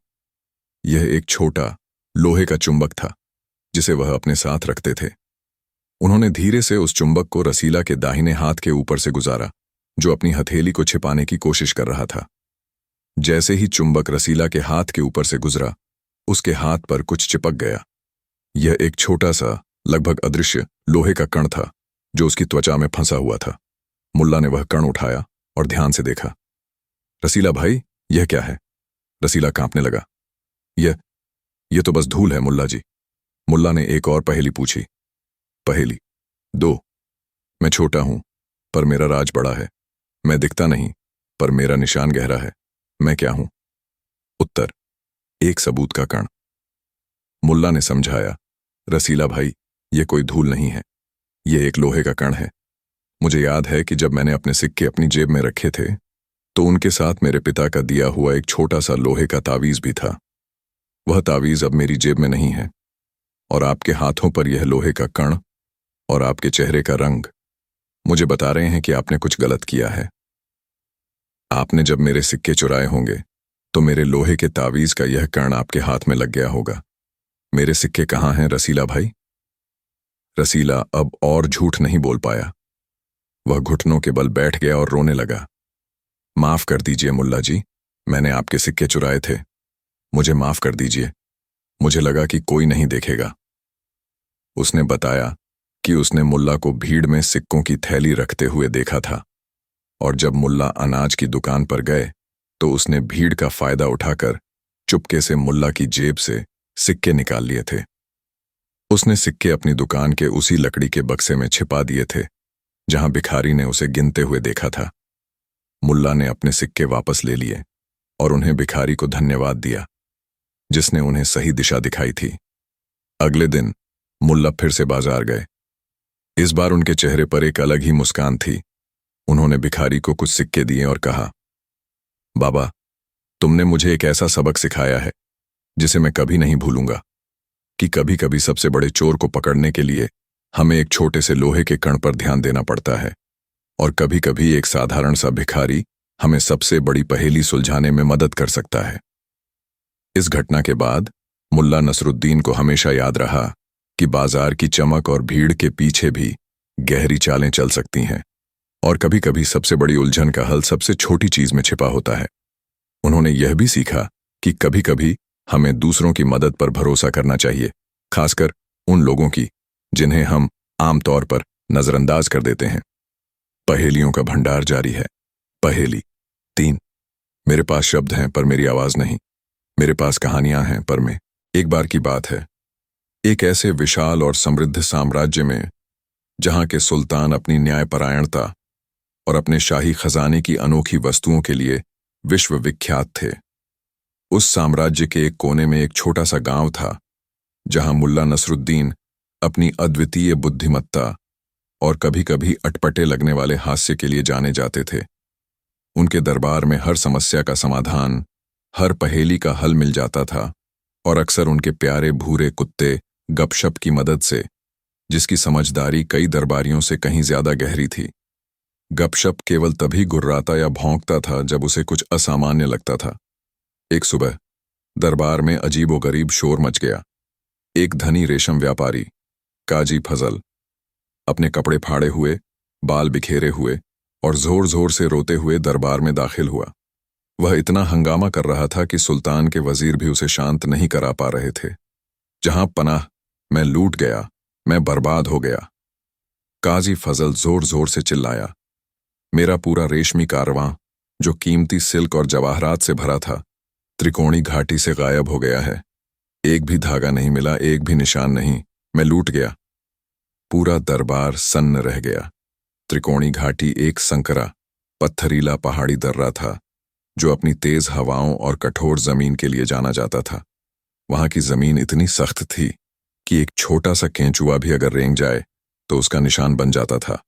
यह एक छोटा लोहे का चुंबक था, जिसे वह अपने साथ रखते थे। उन्होंने धीरे से उस चुंबक को रसीला के दाहिने हाथ के ऊपर से गुजारा, जो अपनी हथेली को छिपाने की कोशिश कर रहा था। जैसे ही चुंबक रसीला के हाथ के ऊपर से गुजरा, उसके हाथ पर कुछ चिपक गया। यह एक छोटा सा, लगभग अदृश्य लोहे का कण था, जो उसकी त्वचा में फंसा हुआ था। मुल्ला ने वह कण उठाया और ध्यान से देखा। रसीला भाई, यह क्या है? रसीला कांपने लगा। यह तो बस धूल है मुल्ला जी। मुल्ला ने एक और पहेली पूछी। पहेली 2। मैं छोटा हूं पर मेरा राज बड़ा है। मैं दिखता नहीं पर मेरा निशान गहरा है। मैं क्या हूं? उत्तर, एक सबूत का कण। मुल्ला ने समझाया, रसीला भाई, ये कोई धूल नहीं है, ये एक लोहे का कण है। मुझे याद है कि जब मैंने अपने सिक्के अपनी जेब में रखे थे तो उनके साथ मेरे पिता का दिया हुआ एक छोटा सा लोहे का तावीज भी था। वह तावीज अब मेरी जेब में नहीं है और आपके हाथों पर यह लोहे का कण और आपके चेहरे का रंग मुझे बता रहे हैं कि आपने कुछ गलत किया है। आपने जब मेरे सिक्के चुराए होंगे तो मेरे लोहे के तावीज का यह कण आपके हाथ में लग गया होगा। मेरे सिक्के कहाँ हैं रसीला भाई? रसीला अब और झूठ नहीं बोल पाया। वह घुटनों के बल बैठ गया और रोने लगा। माफ कर दीजिए मुल्ला जी, मैंने आपके सिक्के चुराए थे। मुझे माफ कर दीजिए, मुझे लगा कि कोई नहीं देखेगा। उसने बताया कि उसने मुल्ला को भीड़ में सिक्कों की थैली रखते हुए देखा था और जब मुल्ला अनाज की दुकान पर गए तो उसने भीड़ का फायदा उठाकर चुपके से मुल्ला की जेब से सिक्के निकाल लिए थे। उसने सिक्के अपनी दुकान के उसी लकड़ी के बक्से में छिपा दिए थे जहां भिखारी ने उसे गिनते हुए देखा था। मुल्ला ने अपने सिक्के वापस ले लिए और उन्हें भिखारी को धन्यवाद दिया जिसने उन्हें सही दिशा दिखाई थी। अगले दिन मुल्ला फिर से बाजार गए। इस बार उनके चेहरे पर एक अलग ही मुस्कान थी। उन्होंने भिखारी को कुछ सिक्के दिए और कहा, बाबा, तुमने मुझे एक ऐसा सबक सिखाया है जिसे मैं कभी नहीं भूलूंगा कि कभी कभी सबसे बड़े चोर को पकड़ने के लिए हमें एक छोटे से लोहे के कण पर ध्यान देना पड़ता है और कभी कभी एक साधारण सा भिखारी हमें सबसे बड़ी पहेली सुलझाने में मदद कर सकता है। इस घटना के बाद मुल्ला नसरुद्दीन को हमेशा याद रहा कि बाजार की चमक और भीड़ के पीछे भी गहरी चालें चल सकती हैं और कभी कभी सबसे बड़ी उलझन का हल सबसे छोटी चीज में छिपा होता है। उन्होंने यह भी सीखा कि कभी कभी हमें दूसरों की मदद पर भरोसा करना चाहिए, खासकर उन लोगों की जिन्हें हम आमतौर पर नजरअंदाज कर देते हैं। पहेलियों का भंडार जारी है। पहेली 3। मेरे पास शब्द हैं पर मेरी आवाज नहीं। मेरे पास कहानियां हैं पर मैं। एक बार की बात है, एक ऐसे विशाल और समृद्ध साम्राज्य में जहां के सुल्तान अपनी न्यायपरायणता और अपने शाही खजाने की अनोखी वस्तुओं के लिए विश्व विख्यात थे, उस साम्राज्य के एक कोने में एक छोटा सा गांव था जहां मुल्ला नसरुद्दीन अपनी अद्वितीय बुद्धिमत्ता और कभी-कभी अटपटे लगने वाले हास्य के लिए जाने जाते थे। उनके दरबार में हर समस्या का समाधान, हर पहेली का हल मिल जाता था और अक्सर उनके प्यारे भूरे कुत्ते गपशप की मदद से, जिसकी समझदारी कई दरबारियों से कहीं ज्यादा गहरी थी। गपशप केवल तभी गुर्राता या भौंकता था जब उसे कुछ असामान्य लगता था। एक सुबह दरबार में अजीबोगरीब शोर मच गया। एक धनी रेशम व्यापारी काजी फजल अपने कपड़े फाड़े हुए, बाल बिखेरे हुए और जोर जोर से रोते हुए दरबार में दाखिल हुआ। वह इतना हंगामा कर रहा था कि सुल्तान के वजीर भी उसे शांत नहीं करा पा रहे थे। जहां पनाह, मैं लूट गया, मैं बर्बाद हो गया, काजी फजल जोर जोर से चिल्लाया। मेरा पूरा रेशमी कारवां, जो कीमती सिल्क और जवाहरात से भरा था, त्रिकोणी घाटी से गायब हो गया है। एक भी धागा नहीं मिला, एक भी निशान नहीं। मैं लूट गया। पूरा दरबार सन्न रह गया। त्रिकोणी घाटी एक संकरा, पत्थरीला पहाड़ी दर्रा था जो अपनी तेज हवाओं और कठोर जमीन के लिए जाना जाता था। वहां की जमीन इतनी सख्त थी कि एक छोटा सा केंचुआ भी अगर रेंग जाए तो उसका निशान बन जाता था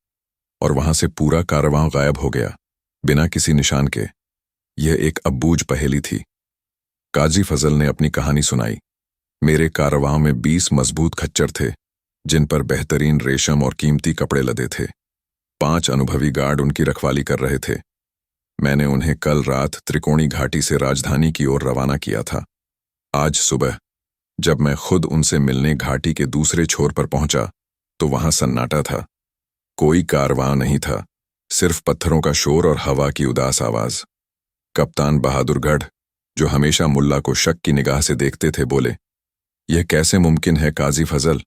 और वहां से पूरा कारवां गायब हो गया बिना किसी निशान के। यह एक अब्बूझ पहेली थी। काजी फजल ने अपनी कहानी सुनाई। मेरे कारवां में 20 मजबूत खच्चर थे जिन पर बेहतरीन रेशम और कीमती कपड़े लदे थे। 5 अनुभवी गार्ड उनकी रखवाली कर रहे थे। मैंने उन्हें कल रात त्रिकोणी घाटी से राजधानी की ओर रवाना किया था। आज सुबह जब मैं खुद उनसे मिलने घाटी के दूसरे छोर पर पहुंचा तो वहां सन्नाटा था। कोई कारवां नहीं था, सिर्फ पत्थरों का शोर और हवा की उदास आवाज। कप्तान बहादुरगढ़, जो हमेशा मुल्ला को शक की निगाह से देखते थे, बोले, यह कैसे मुमकिन है काजी फजल?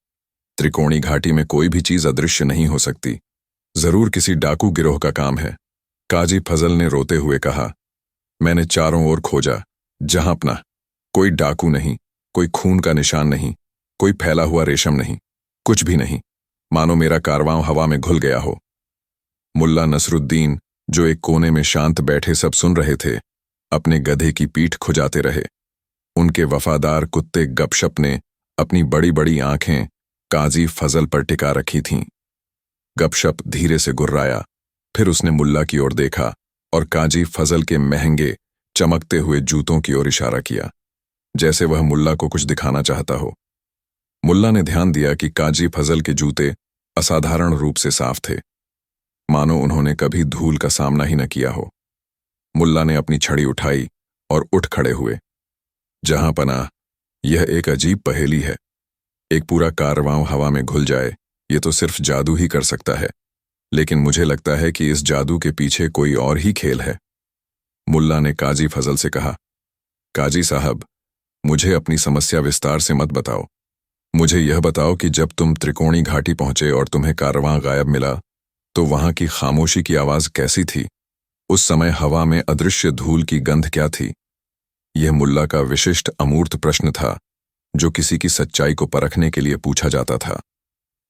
त्रिकोणी घाटी में कोई भी चीज अदृश्य नहीं हो सकती। जरूर किसी डाकू गिरोह का काम है। काजी फजल ने रोते हुए कहा, मैंने चारों ओर खोजा, जहां अपना कोई डाकू नहीं, कोई खून का निशान नहीं, कोई फैला हुआ रेशम नहीं, कुछ भी नहीं, मानो मेरा कारवां हवा में घुल गया हो। मुल्ला नसरुद्दीन, जो एक कोने में शांत बैठे सब सुन रहे थे, अपने गधे की पीठ खुजाते रहे। उनके वफादार कुत्ते गपशप ने अपनी बड़ी बड़ी आंखें काजी फजल पर टिका रखी थीं। गपशप धीरे से गुर्राया, फिर उसने मुल्ला की ओर देखा और काजी फजल के महंगे चमकते हुए जूतों की ओर इशारा किया, जैसे वह मुल्ला को कुछ दिखाना चाहता हो। मुल्ला ने ध्यान दिया कि काजी फजल के जूते असाधारण रूप से साफ थे, मानो उन्होंने कभी धूल का सामना ही न किया हो। मुल्ला ने अपनी छड़ी उठाई और उठ खड़े हुए। जहां पनाह, यह एक अजीब पहेली है। एक पूरा कारवां हवा में घुल जाए, ये तो सिर्फ जादू ही कर सकता है, लेकिन मुझे लगता है कि इस जादू के पीछे कोई और ही खेल है। मुल्ला ने काजी फजल से कहा, काजी साहब, मुझे अपनी समस्या विस्तार से मत बताओ। मुझे यह बताओ कि जब तुम त्रिकोणी घाटी पहुंचे और तुम्हें कारवां गायब मिला, तो वहां की खामोशी की आवाज कैसी थी? उस समय हवा में अदृश्य धूल की गंध क्या थी? यह मुल्ला का विशिष्ट अमूर्त प्रश्न था, जो किसी की सच्चाई को परखने के लिए पूछा जाता था।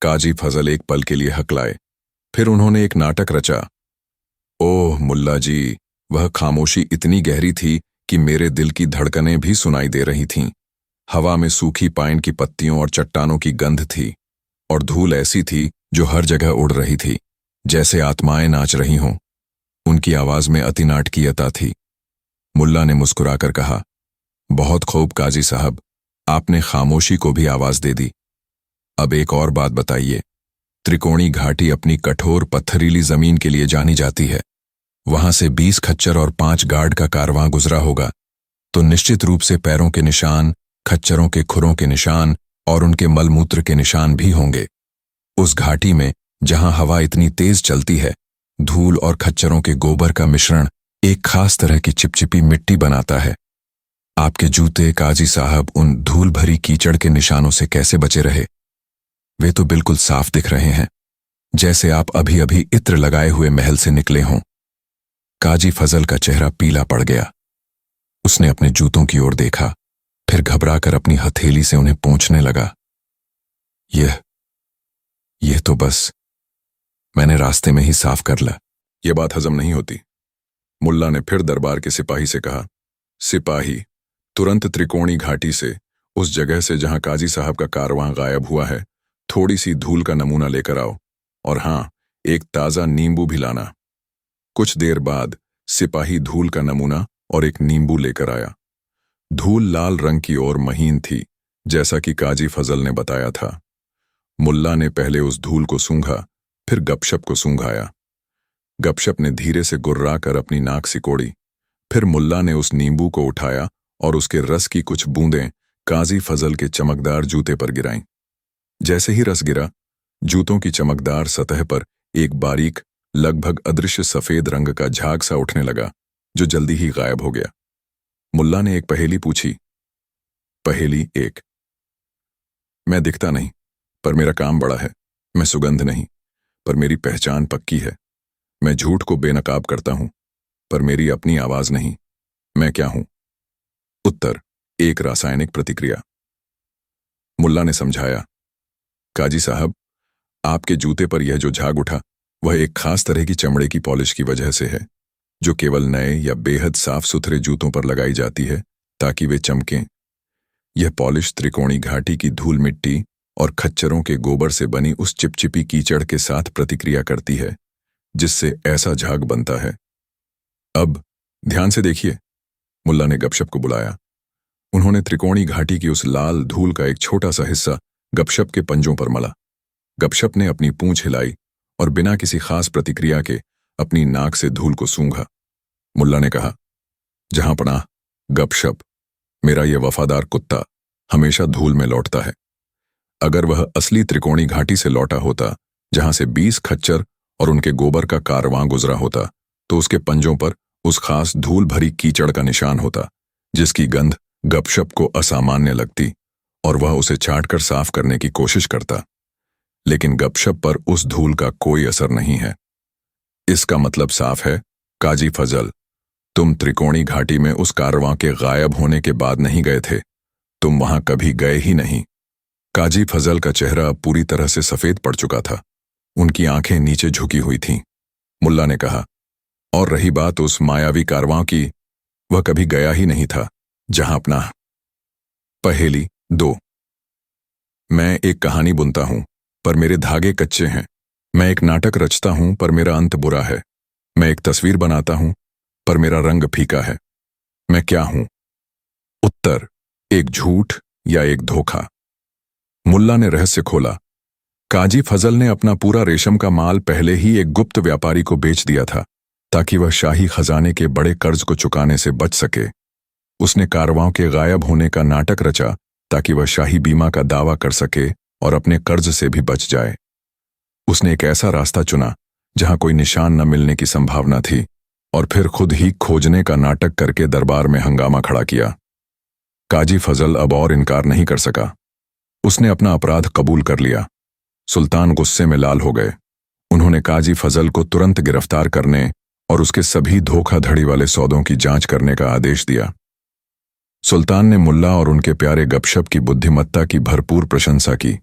काजी फजल एक पल के लिए हकलाए, फिर उन्होंने एक नाटक रचा। ओह मुल्ला जी, वह खामोशी इतनी गहरी थी कि मेरे दिल की धड़कनें भी सुनाई दे रही थीं। हवा में सूखी पाइन की पत्तियों और चट्टानों की गंध थी, और धूल ऐसी थी जो हर जगह उड़ रही थी, जैसे आत्माएं नाच रही हों। उनकी आवाज में अति नाटकीयता थी। मुल्ला ने मुस्कुराकर कहा, बहुत खूब काजी साहब, आपने खामोशी को भी आवाज दे दी। अब एक और बात बताइए। त्रिकोणी घाटी अपनी कठोर पत्थरीली जमीन के लिए जानी जाती है। वहां से 20 खच्चर और 5 गार्ड का कारवां गुजरा होगा, तो निश्चित रूप से पैरों के निशान, खच्चरों के खुरों के निशान और उनके मलमूत्र के निशान भी होंगे। उस घाटी में जहां हवा इतनी तेज चलती है, धूल और खच्चरों के गोबर का मिश्रण एक खास तरह की चिपचिपी मिट्टी बनाता है। आपके जूते काजी साहब उन धूल भरी कीचड़ के निशानों से कैसे बचे रहे? वे तो बिल्कुल साफ दिख रहे हैं, जैसे आप अभी अभी इत्र लगाए हुए महल से निकले हों। काजी फजल का चेहरा पीला पड़ गया। उसने अपने जूतों की ओर देखा, फिर घबराकर अपनी हथेली से उन्हें पोंछने लगा। यह तो बस मैंने रास्ते में ही साफ कर ला। यह बात हजम नहीं होती। मुल्ला ने फिर दरबार के सिपाही से कहा, सिपाही, तुरंत त्रिकोणी घाटी से, उस जगह से जहां काजी साहब का कारवां गायब हुआ है, थोड़ी सी धूल का नमूना लेकर आओ, और हां, एक ताजा नींबू भी लाना। कुछ देर बाद सिपाही धूल का नमूना और एक नींबू लेकर आया। धूल लाल रंग की और महीन थी, जैसा कि काजी फजल ने बताया था। मुल्ला ने पहले उस धूल को सूंघा, फिर गपशप को सूंघाया। गपशप ने धीरे से गुर्राकर अपनी नाक सिकोड़ी। फिर मुल्ला ने उस नींबू को उठाया और उसके रस की कुछ बूंदें काजी फजल के चमकदार जूते पर गिराईं। जैसे ही रस गिरा, जूतों की चमकदार सतह पर एक बारीक, लगभग अदृश्य सफेद रंग का झाग सा उठने लगा, जो जल्दी ही गायब हो गया। मुल्ला ने एक पहेली पूछी। पहेली 1। मैं दिखता नहीं, पर मेरा काम बड़ा है। मैं सुगंध नहीं, पर मेरी पहचान पक्की है। मैं झूठ को बेनकाब करता हूं, पर मेरी अपनी आवाज नहीं। मैं क्या हूं? उत्तर, एक रासायनिक प्रतिक्रिया। मुल्ला ने समझाया, काजी साहब, आपके जूते पर यह जो झाग उठा, वह एक खास तरह की चमड़े की पॉलिश की वजह से है, जो केवल नए या बेहद साफ सुथरे जूतों पर लगाई जाती है ताकि वे चमकें। यह पॉलिश त्रिकोणी घाटी की धूल मिट्टी और खच्चरों के गोबर से बनी उस चिपचिपी कीचड़ के साथ प्रतिक्रिया करती है, जिससे ऐसा झाग बनता है। अब ध्यान से देखिए। मुल्ला ने गपशप को बुलाया। उन्होंने त्रिकोणी घाटी की उस लाल धूल का एक छोटा सा हिस्सा गपशप के पंजों पर मला। गपशप ने अपनी पूंछ हिलाई और बिना किसी खास प्रतिक्रिया के अपनी नाक से धूल को सूंघा। मुल्ला ने कहा, जहां पनाह, गपशप, मेरा यह वफादार कुत्ता हमेशा धूल में लौटता है। अगर वह असली त्रिकोणी घाटी से लौटा होता, जहां से 20 खच्चर और उनके गोबर का कारवां गुजरा होता, तो उसके पंजों पर उस खास धूल भरी कीचड़ का निशान होता, जिसकी गंध गपशप को असामान्य लगती और वह उसे चाटकर साफ करने की कोशिश करता। लेकिन गपशप पर उस धूल का कोई असर नहीं है। इसका मतलब साफ है, काजी फजल, तुम त्रिकोणी घाटी में उस कारवां के गायब होने के बाद नहीं गए थे। तुम वहां कभी गए ही नहीं। काजी फजल का चेहरा अब पूरी तरह से सफेद पड़ चुका था। उनकी आंखें नीचे झुकी हुई थीं। मुल्ला ने कहा, और रही बात उस मायावी कारवां की, वह कभी गया ही नहीं था जहां अपना। पहेली 2। मैं एक कहानी बुनता हूं पर मेरे धागे कच्चे हैं। मैं एक नाटक रचता हूं पर मेरा अंत बुरा है। मैं एक तस्वीर बनाता हूं पर मेरा रंग फीका है। मैं क्या हूं? उत्तर, एक झूठ या एक धोखा। मुल्ला ने रहस्य खोला। काजी फजल ने अपना पूरा रेशम का माल पहले ही एक गुप्त व्यापारी को बेच दिया था ताकि वह शाही खजाने के बड़े कर्ज को चुकाने से बच सके। उसने कारवां के गायब होने का नाटक रचा ताकि वह शाही बीमा का दावा कर सके और अपने कर्ज से भी बच जाए। उसने एक ऐसा रास्ता चुना जहां कोई निशान न मिलने की संभावना थी और फिर खुद ही खोजने का नाटक करके दरबार में हंगामा खड़ा किया। काजी फजल अब और इनकार नहीं कर सका। उसने अपना अपराध कबूल कर लिया। सुल्तान गुस्से में लाल हो गए। उन्होंने काजी फजल को तुरंत गिरफ्तार करने और उसके सभी धोखाधड़ी वाले सौदों की जांच करने का आदेश दिया। सुल्तान ने मुल्ला और उनके प्यारे गपशप की बुद्धिमत्ता की भरपूर प्रशंसा की।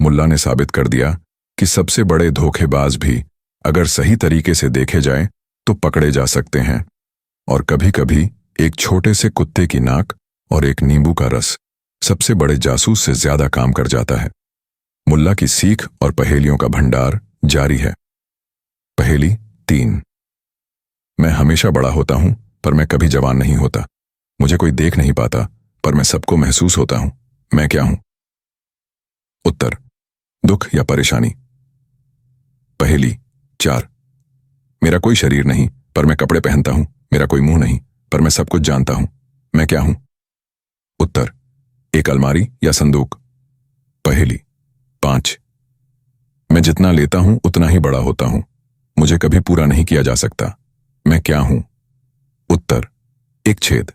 मुल्ला ने साबित कर दिया कि सबसे बड़े धोखेबाज भी अगर सही तरीके से देखे जाएं तो पकड़े जा सकते हैं, और कभी-कभी एक छोटे से कुत्ते की नाक और एक नींबू का रस सबसे बड़े जासूस से ज्यादा काम कर जाता है। मुल्ला की सीख और पहेलियों का भंडार जारी है। पहेली 3। मैं हमेशा बड़ा होता हूं पर मैं कभी जवान नहीं होता। मुझे कोई देख नहीं पाता पर मैं सबको महसूस होता हूं। मैं क्या हूं? उत्तर, दुख या परेशानी। पहेली 4। मेरा कोई शरीर नहीं पर मैं कपड़े पहनता हूं। मेरा कोई मुंह नहीं पर मैं सब कुछ जानता हूं। मैं क्या हूं? उत्तर, एक अलमारी या संदूक। पहेली 5। मैं जितना लेता हूं उतना ही बड़ा होता हूं। मुझे कभी पूरा नहीं किया जा सकता। मैं क्या हूं? उत्तर, एक छेद।